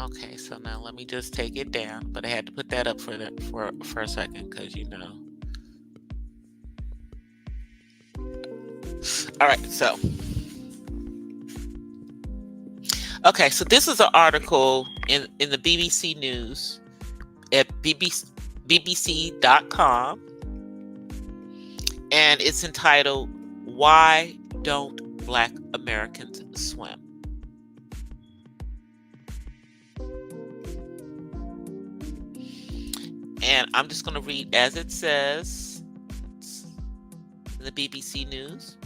Okay, so now let me just take it down, but I had to put that up for a second because All right, so this is an article in the BBC News at bbc.com, and it's entitled, "Why Don't Black Americans Swim?" And I'm just going to read as it says in the BBC News.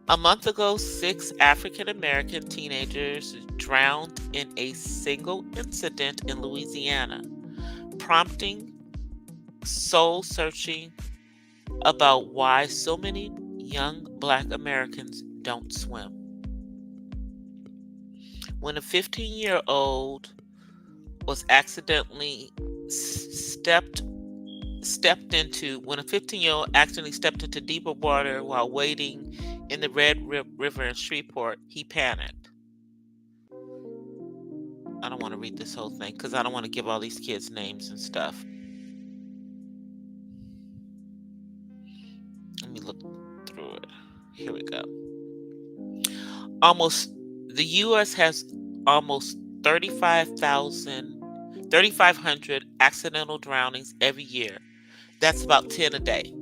A month ago, 6 African-American teenagers drowned in a single incident in Louisiana, prompting soul-searching about why so many young Black Americans don't swim. When a 15-year-old was accidentally stepped into deeper water while wading in the Red River in Shreveport, he panicked. I don't want to read this whole thing because I don't want to give all these kids names and stuff. Let me look through it. Here we go. The U.S. has almost 3,500 accidental drownings every year. That's about 10 a day.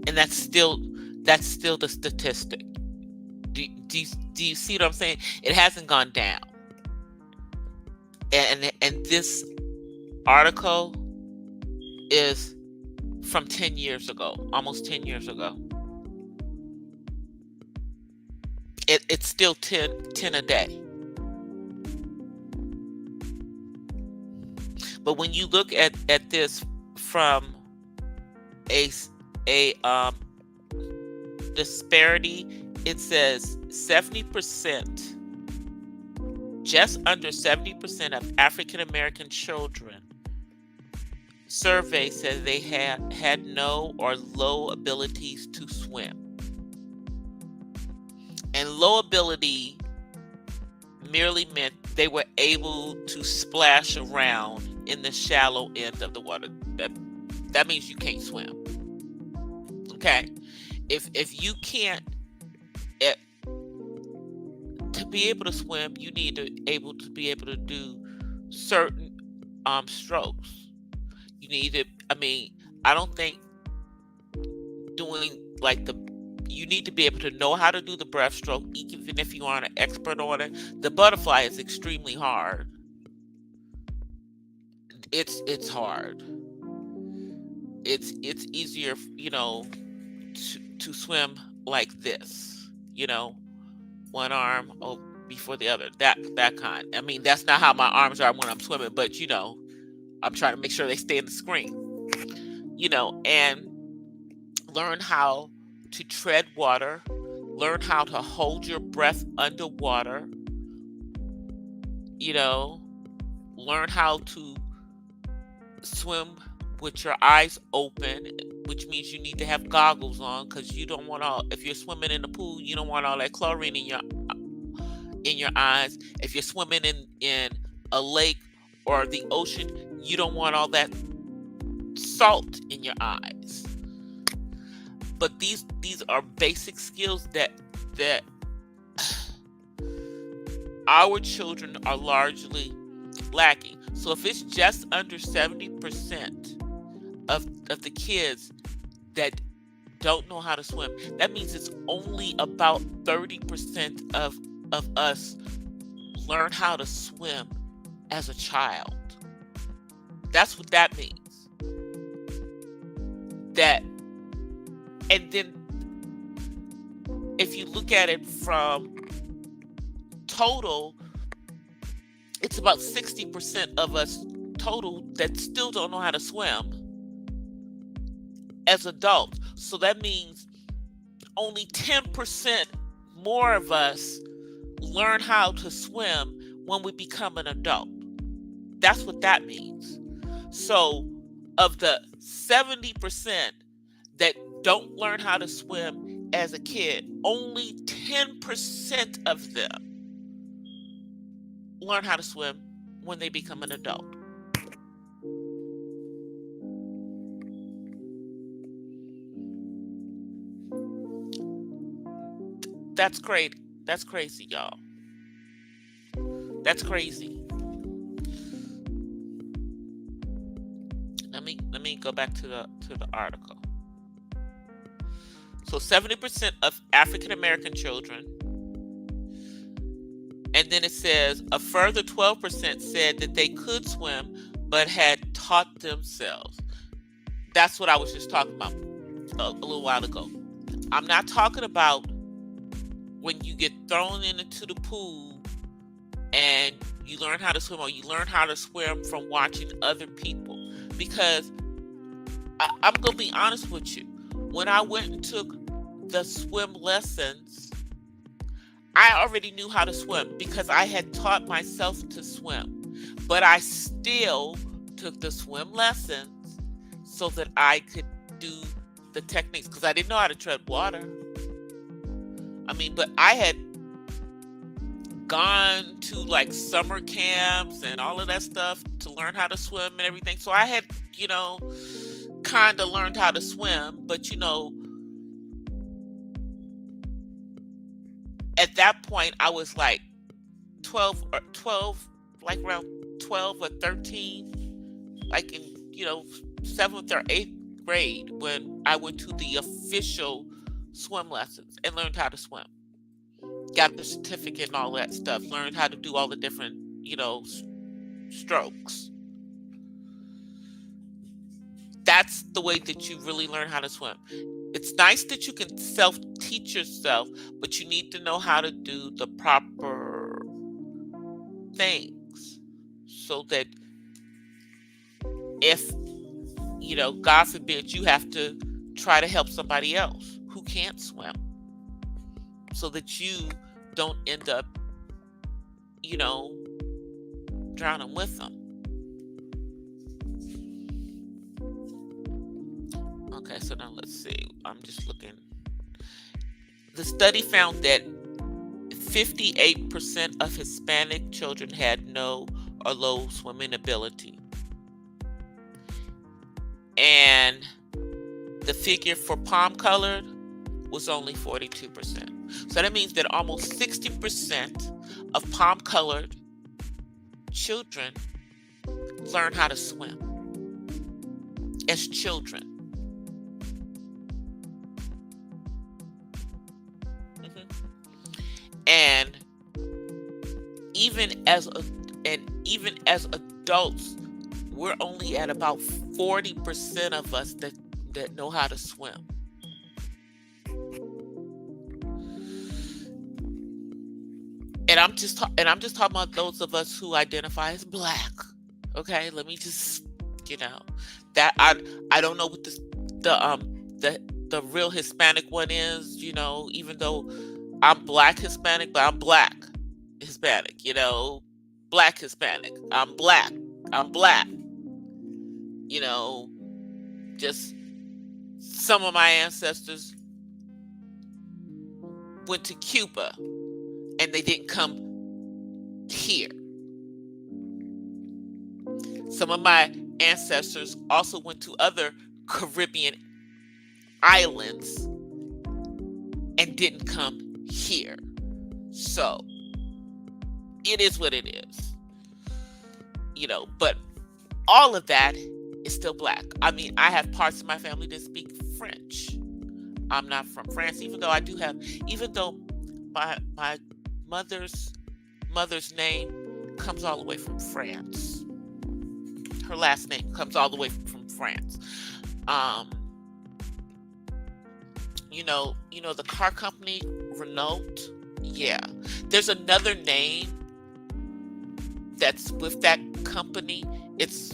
And that's still the statistic. Do you see what I'm saying? It hasn't gone down. And this article is from 10 years ago, almost 10 years ago. It's still 10 a day. But when you look at this from a disparity, it says 70%, just under 70% of African American children surveyed said they had no or low abilities to swim. And low ability merely meant they were able to splash around in the shallow end of the water. That means you can't swim. Okay? If you can't, to be able to swim, you need to be able to do certain strokes. You need to, I don't think doing like you need to be able to know how to do the breaststroke, even if you aren't an expert on it. The butterfly is extremely hard. It's hard. It's easier, to swim like this, one arm before the other, that kind. That's not how my arms are when I'm swimming, but I'm trying to make sure they stay in the screen, and learn how to tread water, learn how to hold your breath underwater, learn how to swim with your eyes open, which means you need to have goggles on, because you don't want if you're swimming in the pool, you don't want all that chlorine in your eyes. If you're swimming in a lake or the ocean, you don't want all that salt in your eyes. But these are basic skills that our children are largely lacking. So if it's just under 70% of the kids that don't know how to swim, that means it's only about 30% of us learn how to swim as a child. That's what that means. And then if you look at it from total, it's about 60% of us total that still don't know how to swim as adults. So that means only 10% more of us learn how to swim when we become an adult. That's what that means. So of the 70% that don't learn how to swim as a kid, only 10% of them learn how to swim when they become an adult. That's crazy. That's crazy, y'all. That's crazy. Let me go back to the article. So 70% of African American children, and then it says a further 12% said that they could swim but had taught themselves. That's what I was just talking about a little while ago. I'm not talking about when you get thrown into the pool and you learn how to swim, or you learn how to swim from watching other people. Because I'm going to be honest with you. When I went and took the swim lessons, I already knew how to swim because I had taught myself to swim. But I still took the swim lessons so that I could do the techniques, because I didn't know how to tread water. But I had gone to like summer camps and all of that stuff to learn how to swim and everything. So I had, kind of learned how to swim, but at that point I was like 12, like around 12 or 13, like in, 7th or 8th grade, when I went to the official swim lessons and learned how to swim. Got the certificate and all that stuff. Learned how to do all the different, strokes. That's the way that you really learn how to swim. It's nice that you can self-teach yourself, but you need to know how to do the proper things so that if, God forbid, you have to try to help somebody else who can't swim, so that you don't end up, drowning with them. Okay, so now let's see. I'm just looking. The study found that 58% of Hispanic children had no or low swimming ability. And the figure for palm colored was only 42%. So that means that almost 60% of palm colored children learn how to swim as children. And even as adults, we're only at about 40% of us that know how to swim. And I'm just talking about those of us who identify as Black. Okay, let me just, that I don't know what the real Hispanic one is. Even though I'm Black Hispanic, but I'm Black Hispanic. Black Hispanic. I'm Black. Just some of my ancestors went to Cuba and they didn't come here. Some of my ancestors also went to other Caribbean islands and didn't come here. So it is what it is. But all of that is still Black. I mean, I have parts of my family that speak French. I'm not from France, even though my mother's name comes all the way from France. Her last name comes all the way from France. The car company Renault. Yeah, there's another name that's with that company. It's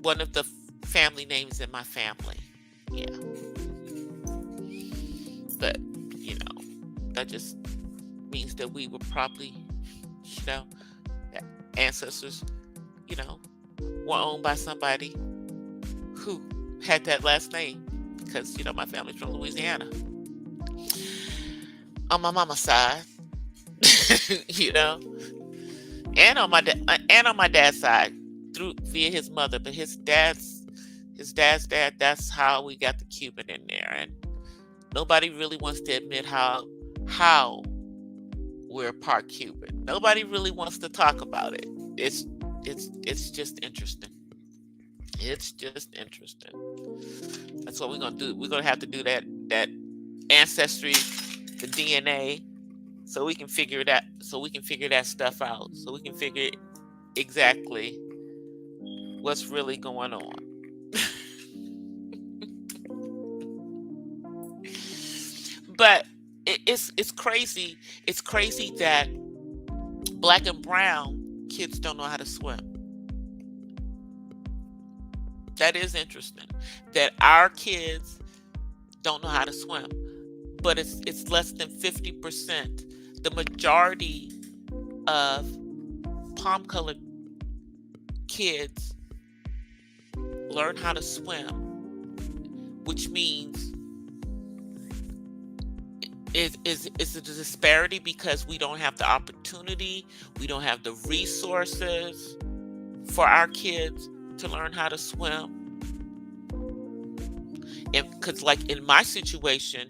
one of the family names in my family. Yeah. But, that just means that we were probably, ancestors, were owned by somebody who had that last name, because, my family's from Louisiana. On my mama's side, and on my dad's side, via his mother, but his dad's dad, that's how we got the Cuban in there. And nobody really wants to admit how we're part Cuban. Nobody really wants to talk about it. It's just interesting. It's just interesting. That's what we're gonna do. We're gonna have to do that ancestry, the DNA, so we can figure that stuff out. So we can figure exactly what's really going on. But it's crazy. It's crazy that Black and brown kids don't know how to swim. That is interesting. That our kids don't know how to swim, but it's less than 50%. The majority of palm-colored kids learn how to swim, which means it's a disparity because we don't have the opportunity, we don't have the resources for our kids to learn how to swim. And because, like in my situation,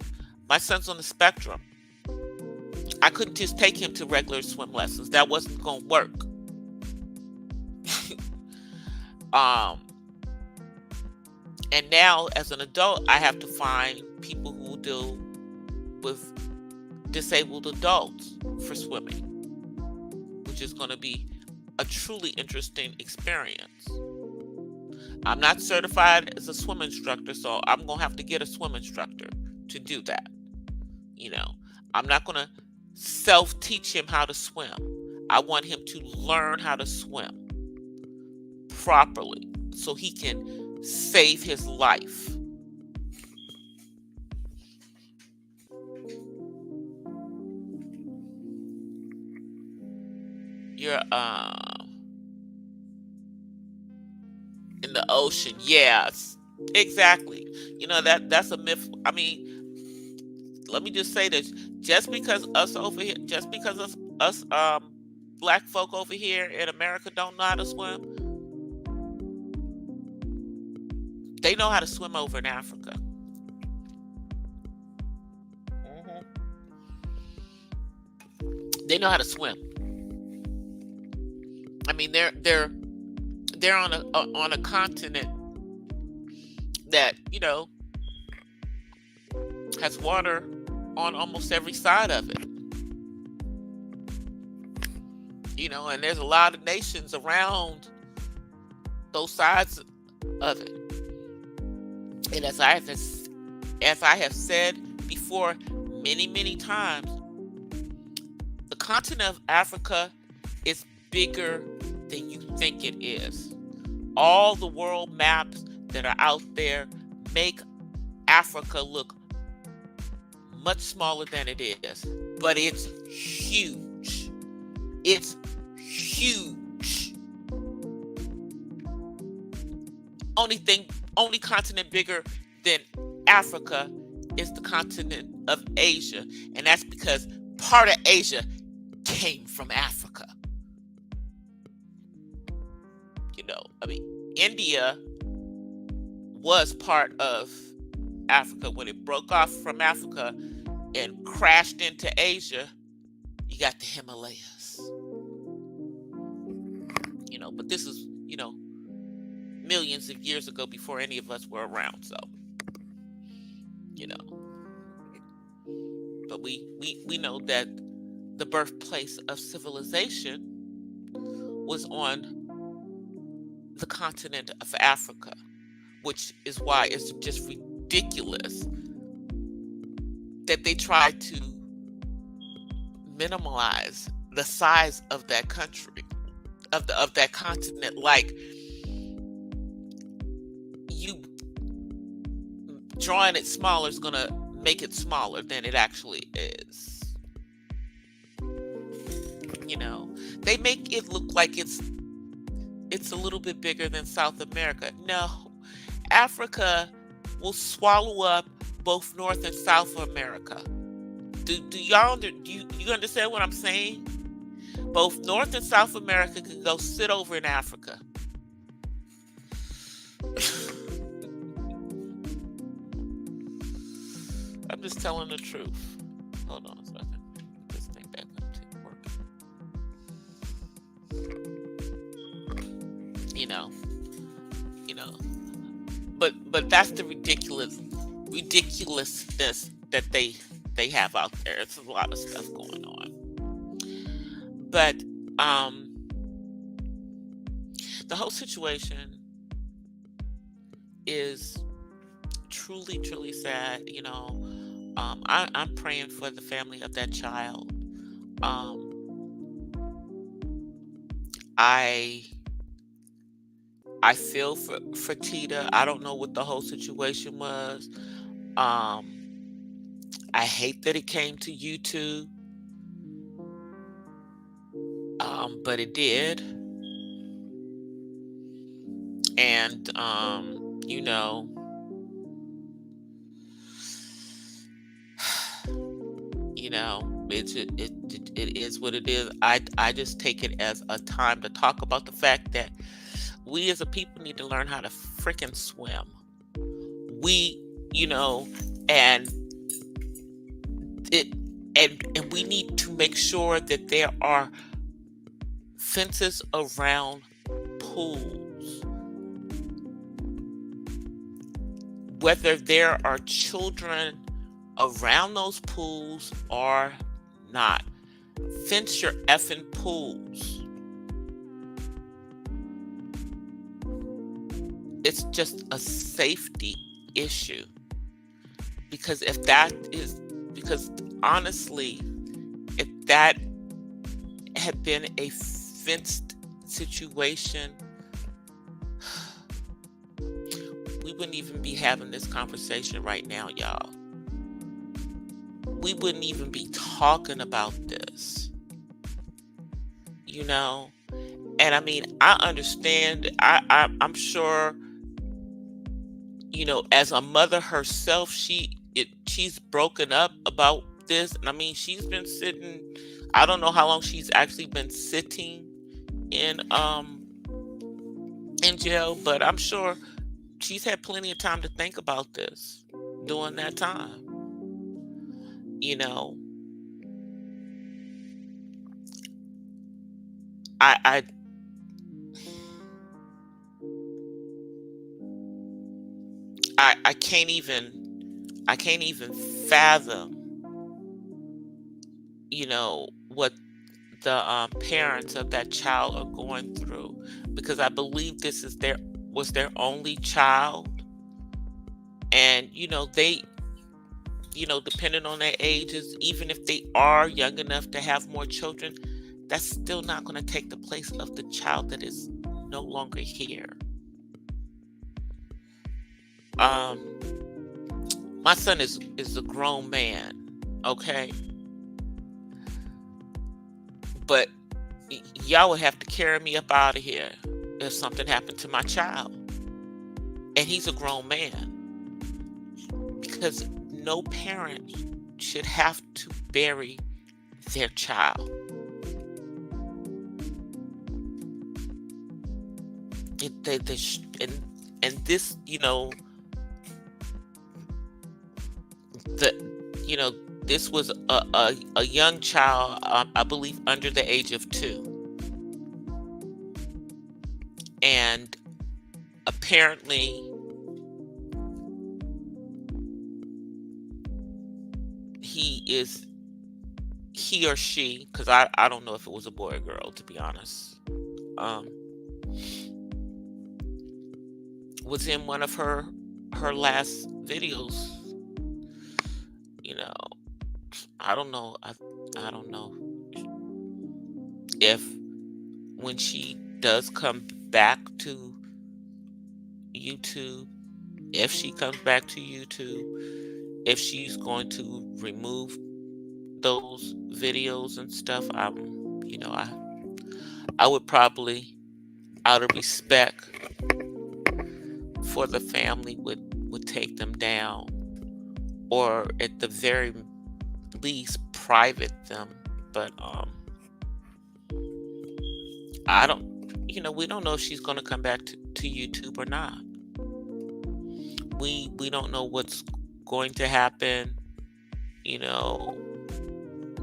my son's on the spectrum. I couldn't just take him to regular swim lessons. That wasn't going to work. And now as an adult, I have to find people who will deal with disabled adults for swimming, which is going to be a truly interesting experience. I'm not certified as a swim instructor, so I'm going to have to get a swim instructor to do that. I'm not going to self-teach him how to swim. I want him to learn how to swim properly so he can save his life. You're in the ocean. Yes, exactly. That's a myth. I mean, let me just say this: just because us over here, just because us black folk over here in America don't know how to swim, they know how to swim over in Africa. They know how to swim. I mean, they're on a continent that has water on almost every side of it. And there's a lot of nations around those sides of it. And as I have said before many times, the continent of Africa is bigger than you think it is. All the world maps that are out there make Africa look much smaller than it is, but it's huge. It's huge. Only continent bigger than Africa is the continent of Asia, and that's because part of Asia came from Africa. I mean, India was part of Africa. When it broke off from Africa and crashed into Asia, you got the Himalayas. But this is, millions of years ago before any of us were around. So, but we know that the birthplace of civilization was on the continent of Africa, which is why it's just ridiculous that they try to minimize the size of that country, of that continent, like you drawing it smaller is gonna make it smaller than it actually is. They make it look like it's a little bit bigger than South America. No, Africa will swallow up both North and South America. Do you understand what I'm saying? Both North and South America can go sit over in Africa. I'm just telling the truth. Hold on a second. This thing back up to work. But that's the ridiculousness that they have out there. It's a lot of stuff going on. But the whole situation is truly sad. I'm praying for the family of that child. I feel for Tita. I don't know what the whole situation was. I hate that it came to YouTube. But it did. And it is what it is. I just take it as a time to talk about the fact that we as a people need to learn how to freaking swim. And we we need to make sure that there are fences around pools, whether there are children around those pools or not. Fence your effing pools. It's just a safety issue. Because honestly, if that had been a fenced situation, we wouldn't even be having this conversation right now, y'all. We wouldn't even be talking about this, And I mean, I understand. I'm sure, as a mother herself, she's broken up about this. And I mean, she's been sitting. I don't know how long she's actually been sitting in jail, but I'm sure she's had plenty of time to think about this during that time. I can't even fathom, what the parents of that child are going through, because I believe this was their only child, and they, depending on their ages, even if they are young enough to have more children, that's still not going to take the place of the child that is no longer here. My son is a grown man, okay? But y'all would have to carry me up out of here if something happened to my child. And he's a grown man. Because no parent should have to bury their child. And this, this was a young child, I believe under the age of 2. And apparently he or she, because I don't know if it was a boy or girl, to be honest, was in one of her last videos. I don't know. I don't know if when she does come back to YouTube, if she's going to remove those videos and stuff. I would probably, out of respect for the family, would take them down, or at the very least private them. But I don't, we don't know if she's going to come back to YouTube or not. We don't know what's going to happen,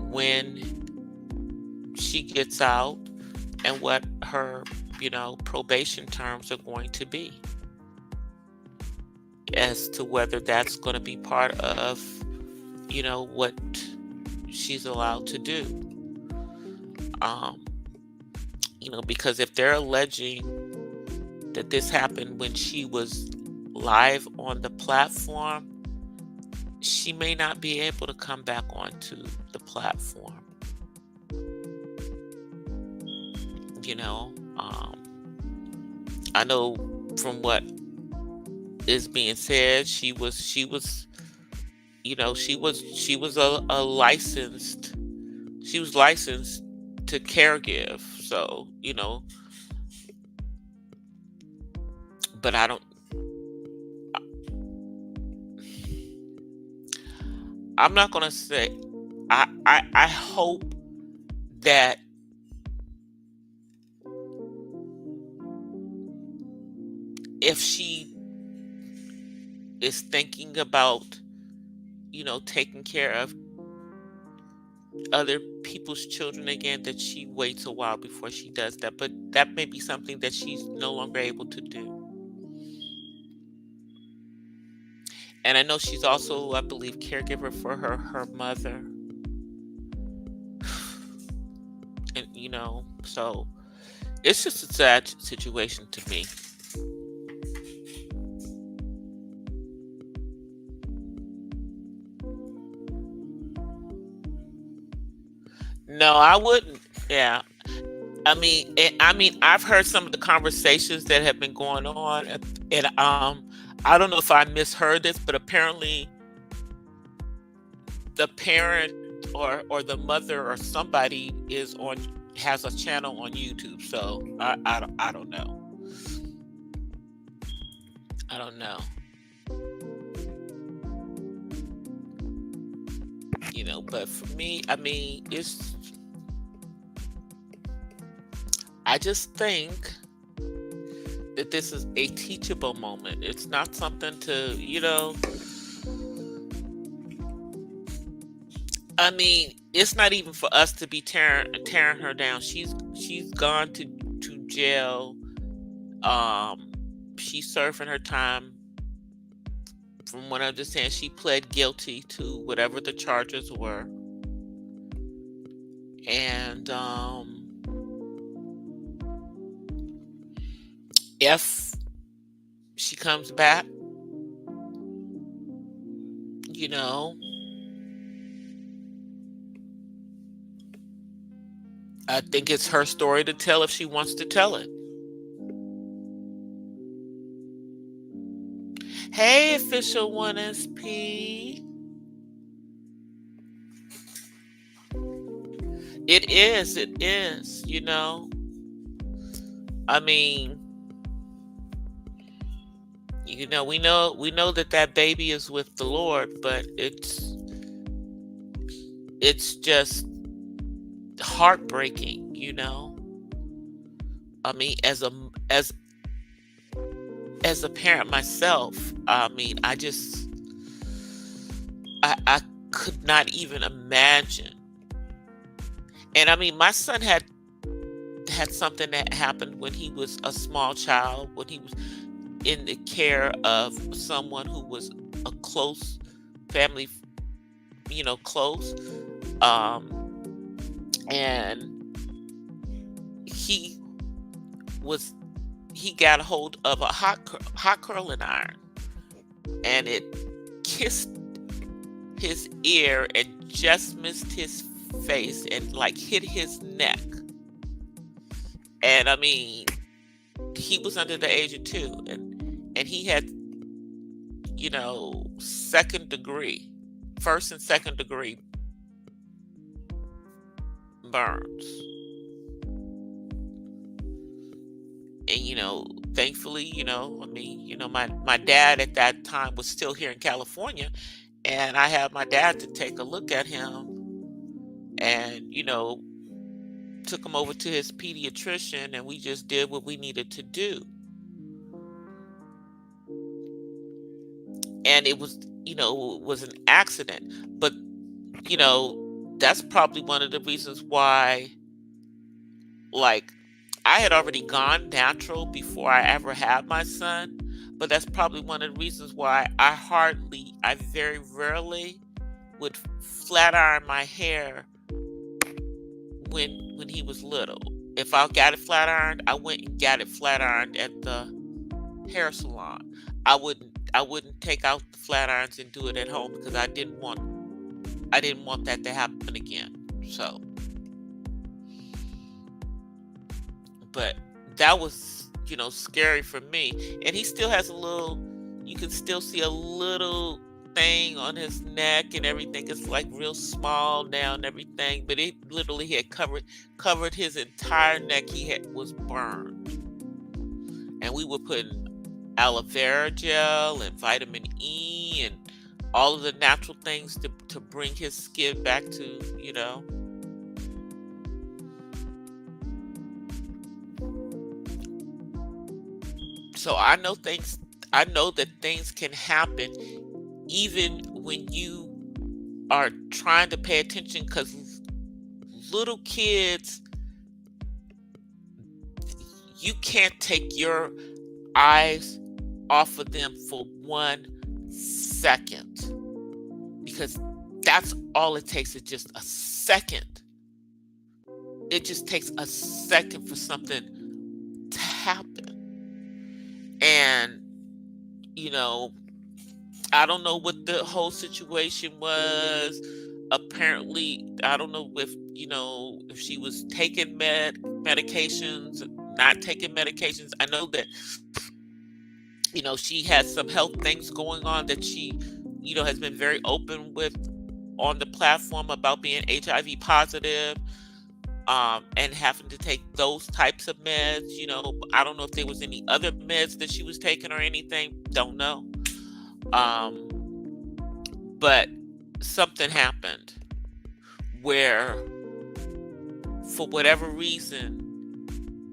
when she gets out, and what her, probation terms are going to be, as to whether that's going to be part of, what she's allowed to do. Because if they're alleging that this happened when she was live on the platform, she may not be able to come back onto the platform. I know from what is being said, she was licensed to caregive. So, but I'm not going to say, I hope that if she is thinking about, taking care of other people's children again, that she waits a while before she does that. But that may be something that she's no longer able to do. And I know she's also, I believe, caregiver for her mother. And so it's just a sad situation to me. No, I wouldn't. Yeah. I've heard some of the conversations that have been going on, and I don't know if I misheard this, but apparently the parent or the mother or somebody has a channel on YouTube. So I don't know. I don't know. But for me, I just think that this is a teachable moment. It's not something to, it's not even for us to be tearing her down. She's gone to jail. She's serving her time. From what I understand, she pled guilty to whatever the charges were. And if she comes back, I think it's her story to tell if she wants to tell it. Hey, official 1SP. It is. We know that baby is with the Lord, but it's just heartbreaking, as a parent myself, I could not even imagine. And my son had something that happened when he was a small child, when he was in the care of someone who was a close family, close. And he got a hold of a hot curling iron, and it kissed his ear and just missed his face and hit his neck. And he was under the age of 2, and he had first and second degree burns. And thankfully, my dad at that time was still here in California, and I had my dad to take a look at him, and took him over to his pediatrician, and we just did what we needed to do. And it was an accident, but that's probably one of the reasons why, I had already gone natural before I ever had my son, but that's probably one of the reasons why I very rarely would flat iron my hair when he was little. If I got it flat ironed, I went and got it flat ironed at the hair salon. I wouldn't take out the flat irons and do it at home, because I didn't want that to happen again. So, but that was, scary for me. And he still has you can still see a little thing on his neck and everything. It's real small now and everything, but it literally had covered his entire neck. Was burned. And we were putting aloe vera gel and vitamin E and all of the natural things to bring his skin back to, So I know that things can happen even when you are trying to pay attention, because little kids, you can't take your eyes off of them for 1 second, because that's all it takes, is just a second. It just takes a second for something to happen. And, I don't know what the whole situation was. Apparently, I don't know if she was taking medications, not taking medications. I know that, she has some health things going on that she, has been very open with on the platform about being HIV positive, and having to take those types of meds. I don't know if there was any other meds that she was taking or anything. Don't know. But something happened where, for whatever reason,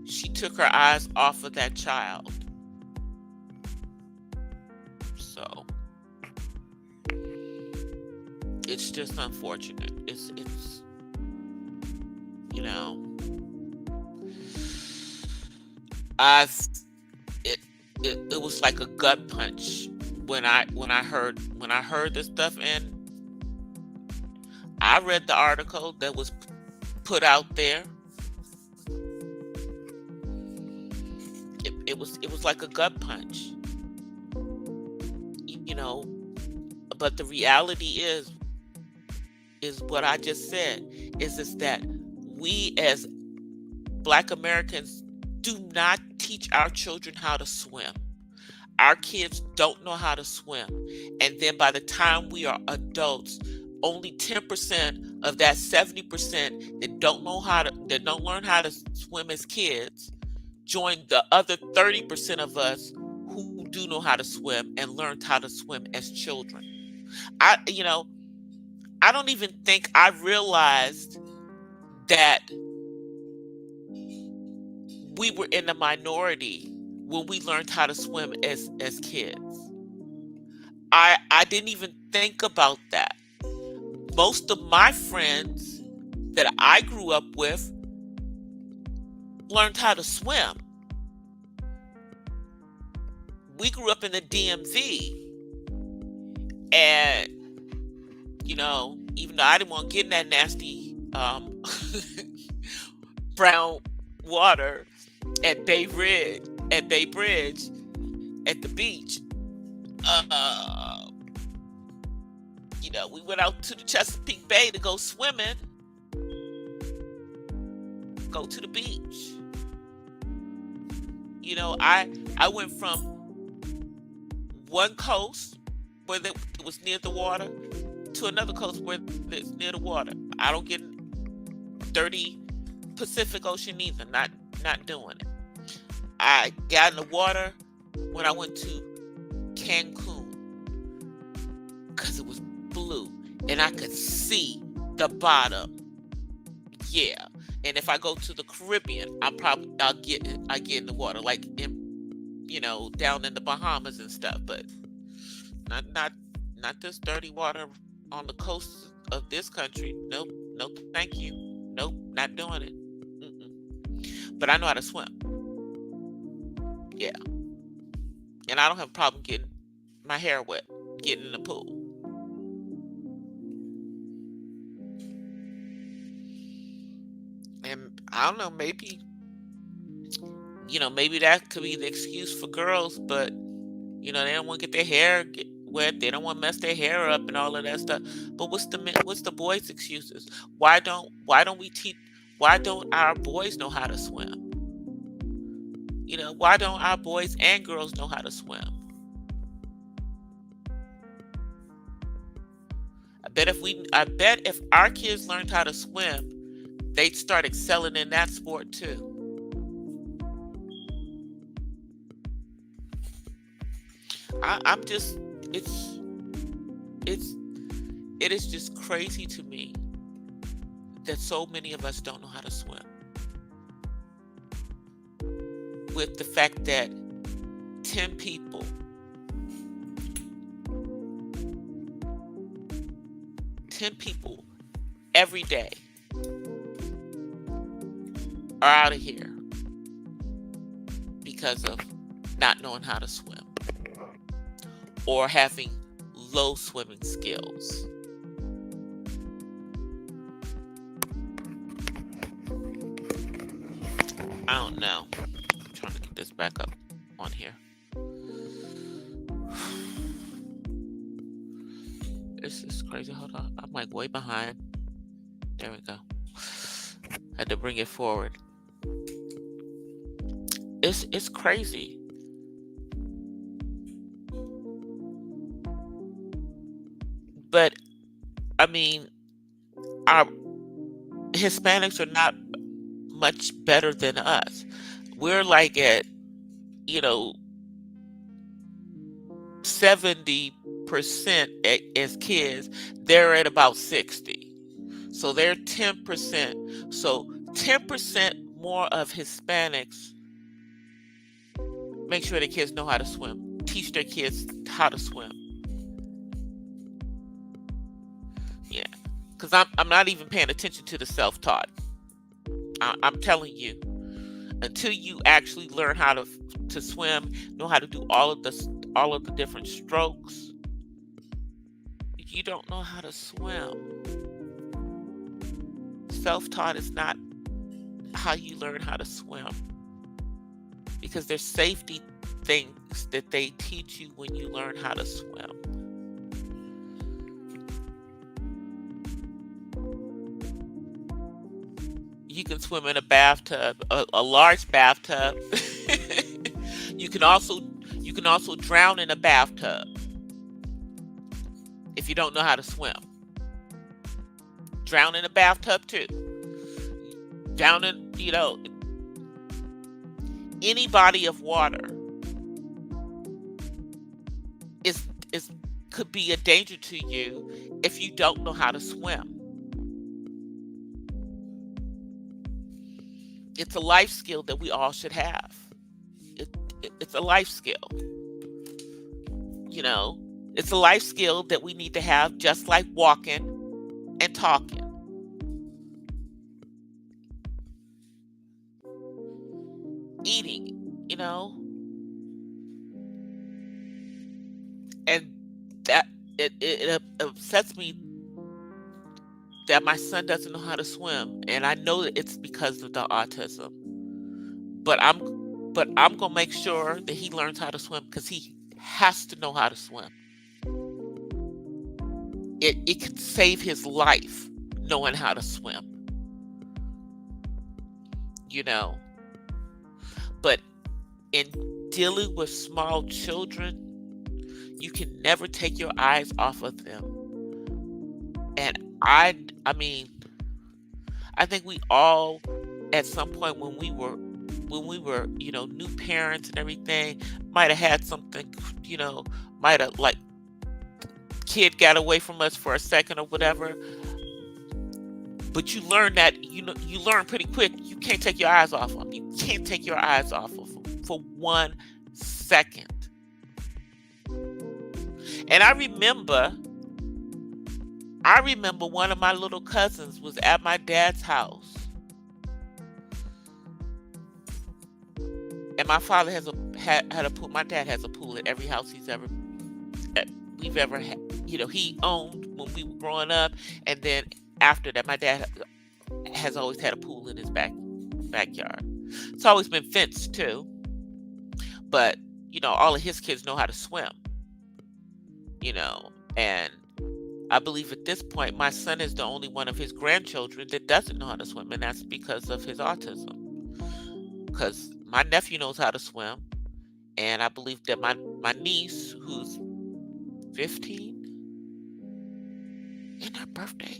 she took her eyes off of that child. So it's just unfortunate. It's it was like a gut punch when I heard this stuff, and I read the article that was put out there. It was like a gut punch, but the reality is what I just said, is that we as Black Americans do not teach our children how to swim. Our kids don't know how to swim. And then by the time we are adults, only 10% of that 70% that don't learn how to swim as kids join the other 30% of us who do know how to swim and learned how to swim as children. I don't even think I realized that we were in the minority when we learned how to swim as kids. I didn't even think about that. Most of my friends that I grew up with learned how to swim. We grew up in the DMV, and even though I didn't want to get in that nasty brown water at Bay Bridge, at the beach, we went out to the Chesapeake Bay to go swimming, go to the beach. I went from one coast where it was near the water to another coast where it's near the water. I don't get dirty Pacific Ocean either. Not doing it. I got in the water when I went to Cancun because it was blue and I could see the bottom. Yeah. And if I go to the Caribbean, I'll get in the water, like down in the Bahamas and stuff, but not this dirty water on the coast of this country. Nope, thank you. Nope, not doing it. But I know how to swim. Yeah. And I don't have a problem getting my hair wet, getting in the pool. And I don't know, maybe that could be the excuse for girls, but they don't want to get their hair wet, they don't want to mess their hair up and all of that stuff. But what's the boys' excuses? Why don't our boys know how to swim? Why don't our boys and girls know how to swim? I bet if our kids learned how to swim, they'd start excelling in that sport too. It is just crazy to me that so many of us don't know how to swim. With the fact that 10 people every day are out of here because of not knowing how to swim or having low swimming skills. I don't know. I'm trying to get this back up on here. This is crazy. Hold on. I'm like way behind. There we go. Had to bring it forward. It's crazy. But I mean, our Hispanics are not much better than us. We're like at, 70% as kids. They're at about 60. So they're 10%. So 10% more of Hispanics make sure their kids know how to swim. Teach their kids how to swim. Yeah. Because I'm not even paying attention to the self-taught. I'm telling you, until you actually learn how to swim, know how to do all of the different strokes, you don't know how to swim. Self-taught is not how you learn how to swim, because there's safety things that they teach you when you learn how to swim. You can swim in a bathtub, a large bathtub. You can also drown in a bathtub if you don't know how to swim. Drown in a bathtub too. Down in, any body of water could be a danger to you if you don't know how to swim. It's a life skill that we all should have. It's a life skill. It's a life skill that we need to have, just like walking and talking. Eating, and that it upsets me that my son doesn't know how to swim, and I know that it's because of the autism. But I'm gonna make sure that he learns how to swim, because he has to know how to swim. It could save his life knowing how to swim. But in dealing with small children, you can never take your eyes off of them. And I mean, I think we all, at some point when we were, new parents and everything, might have had something, might have, like, kid got away from us for a second or whatever. But you learn that, you learn pretty quick, you can't take your eyes off them. You can't take your eyes off of them for 1 second. And I remember one of my little cousins was at my dad's house. And my father had a pool. My dad has a pool at every house we've ever had. He owned when we were growing up, and then after that, my dad has always had a pool in his backyard. It's always been fenced too, but all of his kids know how to swim. And I believe at this point, my son is the only one of his grandchildren that doesn't know how to swim, and that's because of his autism. Because my nephew knows how to swim, and I believe that my niece, who's 15, and her birthday,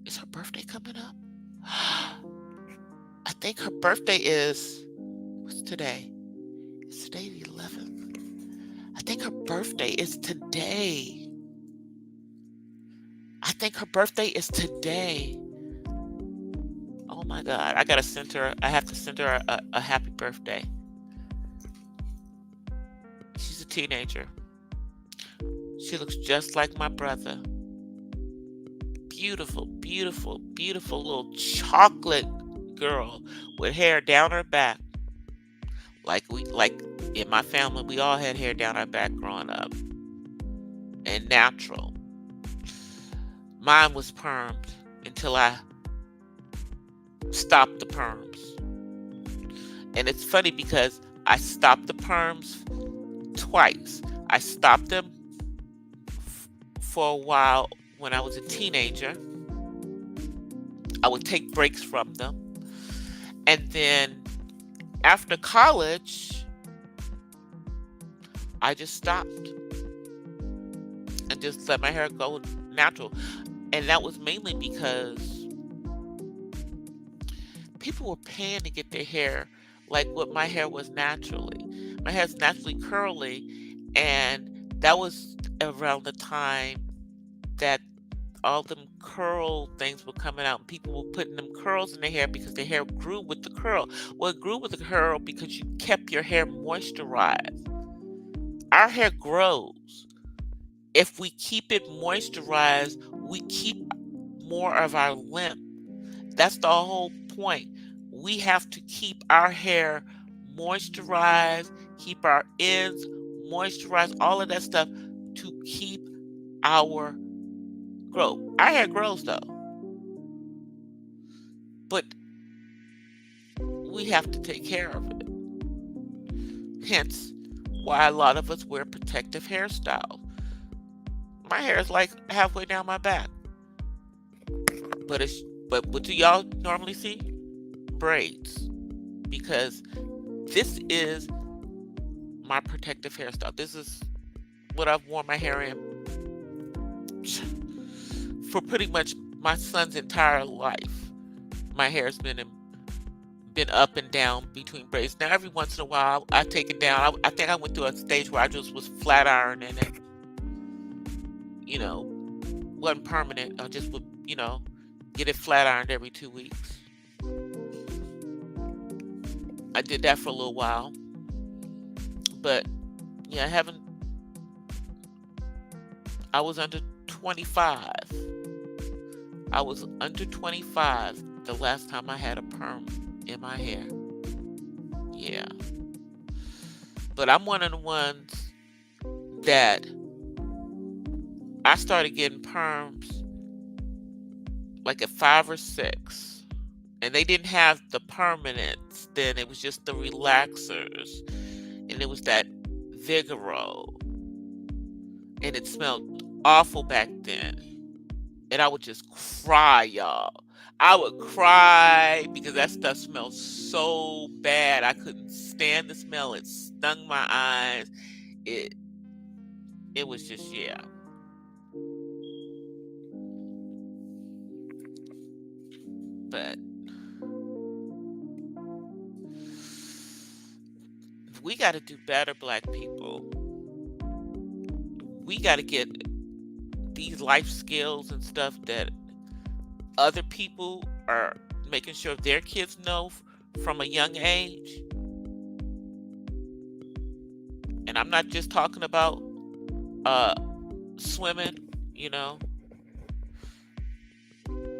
is her birthday coming up? I think her birthday is, what's today? Is today the 11th? I think her birthday is today. Oh my God. I have to send her a happy birthday. She's a teenager. She looks just like my brother. Beautiful, beautiful, beautiful little chocolate girl with hair down her back. Like in my family, we all had hair down our back growing up and natural. Mine was permed until I stopped the perms. And it's funny because I stopped the perms twice. I stopped them for a while when I was a teenager. I would take breaks from them. And then after college, I just stopped and just let my hair go natural. And that was mainly because people were paying to get their hair like what my hair was naturally. My hair's naturally curly, and that was around the time that all them curl things were coming out. People were putting them curls in their hair because their hair grew with the curl. Well, it grew with the curl because you kept your hair moisturized. Our hair grows. If we keep it moisturized, we keep more of our length. That's the whole point. We have to keep our hair moisturized, keep our ends moisturized, all of that stuff to keep our growth. Our hair grows though, but we have to take care of it. Hence why a lot of us wear protective hairstyles. My hair is like halfway down my back. But what do y'all normally see? Braids. Because this is my protective hairstyle. This is what I've worn my hair in for pretty much my son's entire life. My hair's been up and down between braids. Now every once in a while I take it down. I think I went through a stage where I just was flat ironing it. Wasn't permanent. I just would, get it flat ironed every 2 weeks. I did that for a little while. But yeah, I was under 25. I was under 25 the last time I had a perm in my hair. Yeah. But I'm one of the ones that I started getting perms like at 5 or 6. And they didn't have the permanents then. It was just the relaxers. And it was that Vigoro. And it smelled awful back then. And I would just cry, y'all. I would cry because that stuff smelled so bad. I couldn't stand the smell. It stung my eyes. It was just, yeah. But we got to do better, Black people. We got to get these life skills and stuff that other people are making sure their kids know from a young age. And I'm not just talking about swimming,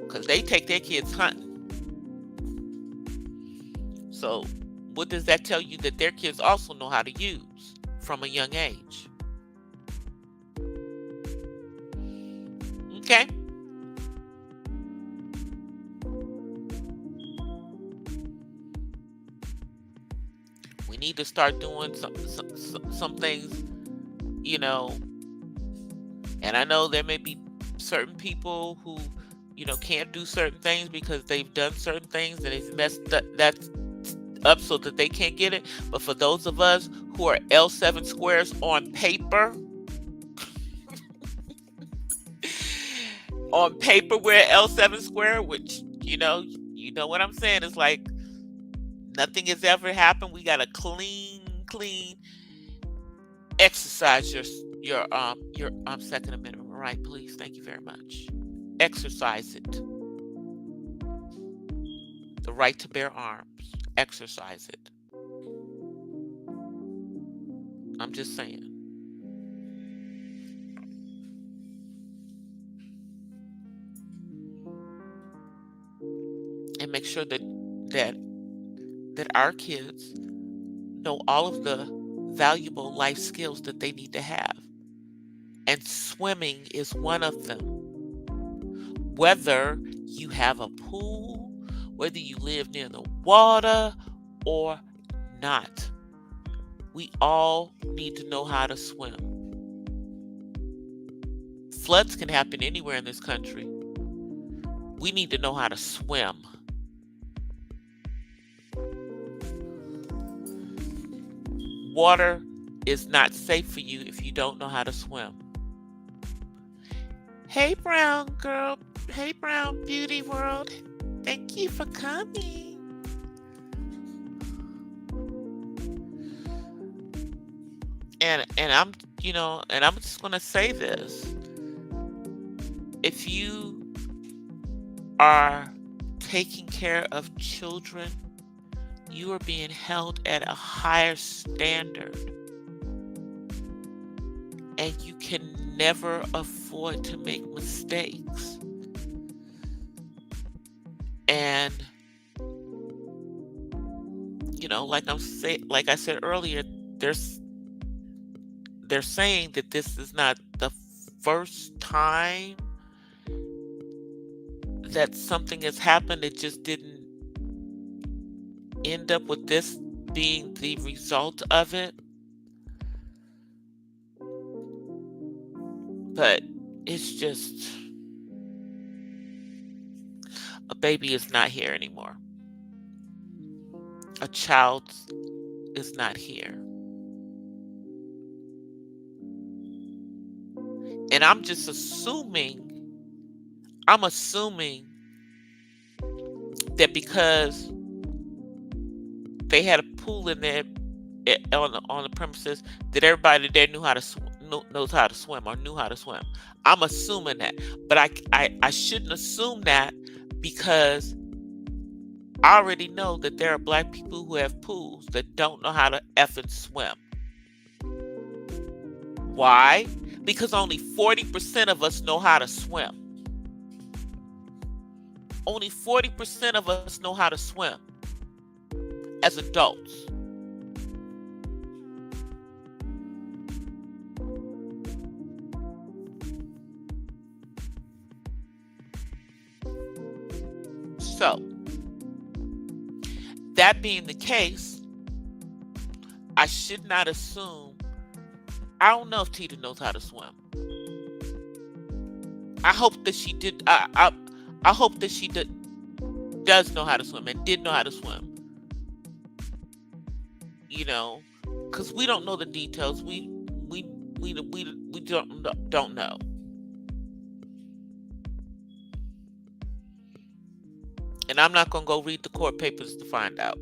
because they take their kids hunting. So what does that tell you? That their kids also know how to use from a young age. Okay? We need to start doing some things, and I know there may be certain people who, can't do certain things because they've done certain things and they've messed that up so that they can't get it. But for those of us who are L7 squares on paper, we're L7 square, which, you know what I'm saying. It's like nothing has ever happened. We got to clean exercise your Second Amendment right, please. Thank you very much. Exercise it. The right to bear arms. Exercise it. I'm just saying. And make sure that that our kids know all of the valuable life skills that they need to have. And swimming is one of them. Whether you have a pool, whether you live near the water or not, we all need to know how to swim. Floods can happen anywhere in this country. We need to know how to swim. Water is not safe for you if you don't know how to swim. Hey, brown girl. Hey, brown beauty world. Thank you for coming. And I'm just going to say this. If you are taking care of children, you are being held at a higher standard. And you can never afford to make mistakes. And like I said earlier, they're saying that this is not the first time that something has happened. It just didn't end up with this being the result of it. But it's just, a baby is not here anymore. A child is not here. And I'm assuming that because they had a pool in there on the premises, that everybody there knows how to swim or knew how to swim. I'm assuming that, but I shouldn't assume that, because I already know that there are black people who have pools that don't know how to effing swim. Why? Because only 40% of us know how to swim. Only 40% of us know how to swim as adults. So, that being the case, I should not assume. I don't know if Tita knows how to swim. I hope that she did. I hope that she does know how to swim and did know how to swim. Because we don't know the details. We don't know. And I'm not going to go read the court papers to find out.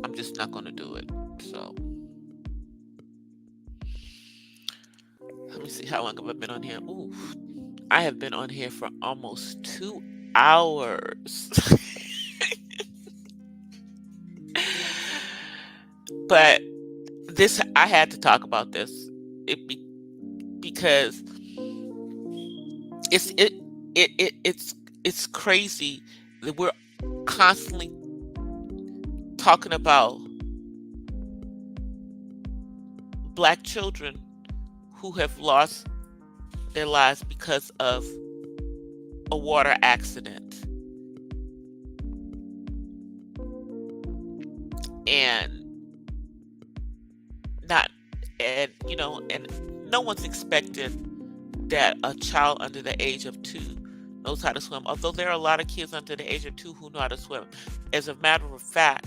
I'm just not going to do it. So, let me see, how long have I been on here? Ooh, I have been on here for almost 2 hours. But I had to talk about this because it's crazy that we're constantly talking about black children who have lost their lives because of a water accident. And no one's expecting that a child under the age of 2 knows how to swim, although there are a lot of kids under the age of 2 who know how to swim. As a matter of fact,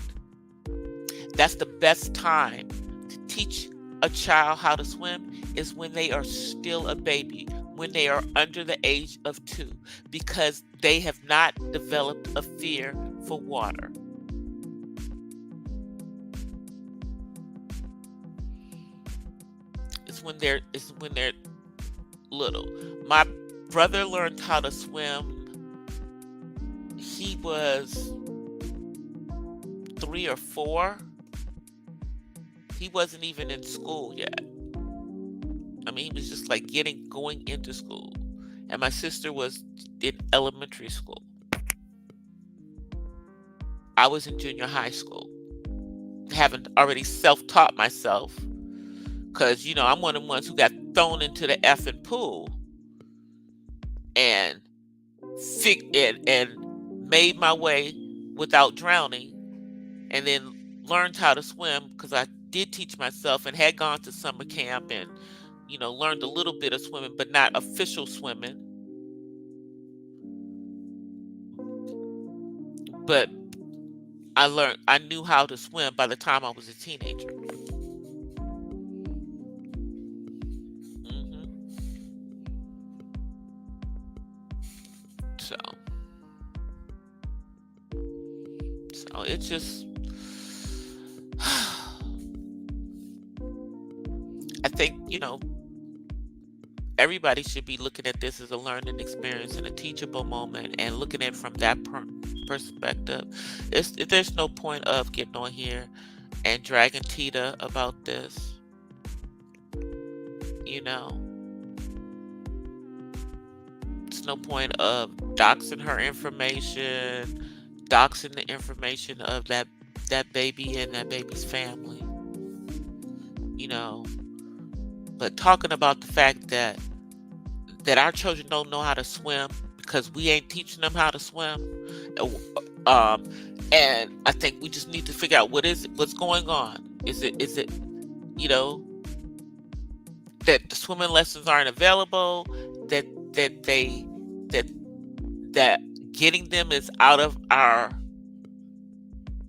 that's the best time to teach a child how to swim, is when they are still a baby, when they are under the age of 2, because they have not developed a fear for water. It's when they're little. My brother learned how to swim. He was 3 or 4. He wasn't even in school yet. I mean, he was just like going into school. and my sister was in elementary school. I was in junior high school, having already self-taught myself, because I'm one of the ones who got thrown into the effing pool and made my way without drowning, and then learned how to swim because I did teach myself and had gone to summer camp and learned a little bit of swimming, but not official swimming. But I knew how to swim by the time I was a teenager. So it's just, I think, everybody should be looking at this as a learning experience and a teachable moment, and looking at it from that perspective. There's no point of getting on here and dragging Tita about this. It's no point of doxing her information, doxing the information of that baby and that baby's family. But talking about the fact that our children don't know how to swim because we ain't teaching them how to swim. And I think we just need to figure out what's going on. Is it that the swimming lessons aren't available, that getting them is out of our,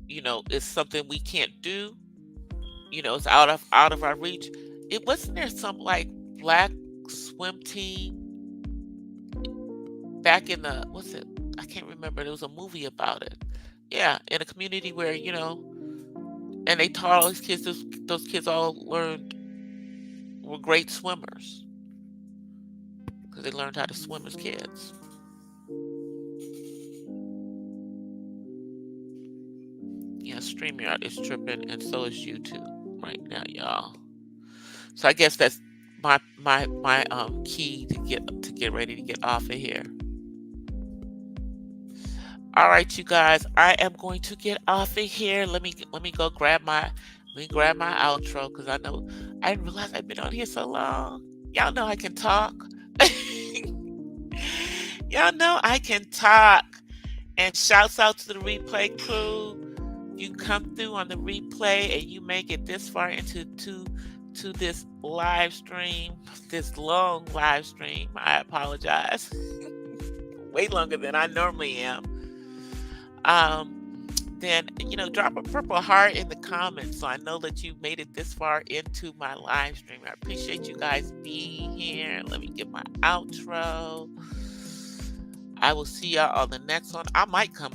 is something we can't do. It's out of our reach. It wasn't there some like black swim team back in the, what's it? I can't remember. There was a movie about it. Yeah, in a community where and they taught all these kids. Those kids all were great swimmers because they learned how to swim as kids. Yeah, StreamYard is tripping, and so is YouTube right now, y'all. So I guess that's my key to get ready to get off of here. All right, you guys, I am going to get off of here. Let me go grab my outro, because I didn't realize I've been on here so long. Y'all know I can talk. Y'all know I can talk. And shouts out to the replay crew. You come through on the replay and you make it this far into this live stream, this long live stream. I apologize. Way longer than I normally am. Then drop a purple heart in the comments so I know that you made it this far into my live stream. I appreciate you guys being here. Let me get my outro. I will see y'all on the next one. I might come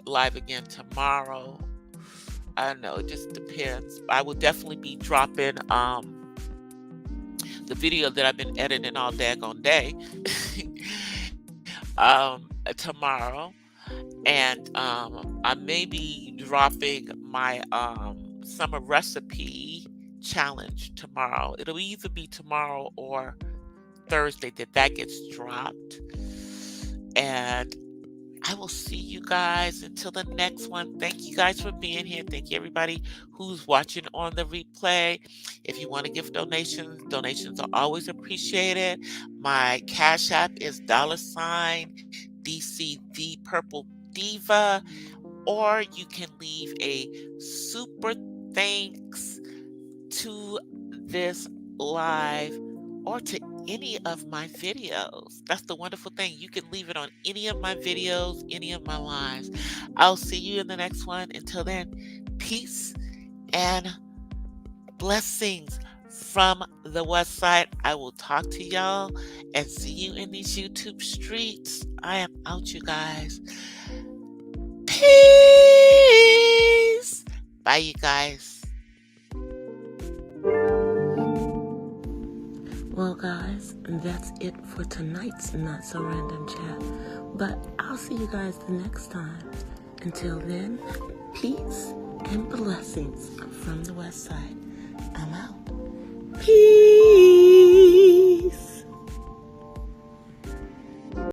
live again tomorrow. I don't know, it just depends. I will definitely be dropping the video that I've been editing all daggone day tomorrow. And I may be dropping my summer recipe challenge tomorrow. It'll either be tomorrow or Thursday that gets dropped. And I will see you guys until the next one. Thank you guys for being here. Thank you everybody who's watching on the replay. If you want to give donations are always appreciated. My Cash App is $DC the Purple Diva, or you can leave a super thanks to this live or to any of my videos. That's the wonderful thing. You can leave it on any of my videos, any of my lives. I'll see you in the next one. Until then, peace and blessings from the West Side. I will talk to y'all and see you in these YouTube streets. I am out, you guys. Peace. Bye, you guys. Well, guys, that's it for tonight's Not So Random Chat. But I'll see you guys the next time. Until then, peace and blessings from the West Side. I'm out. Peace.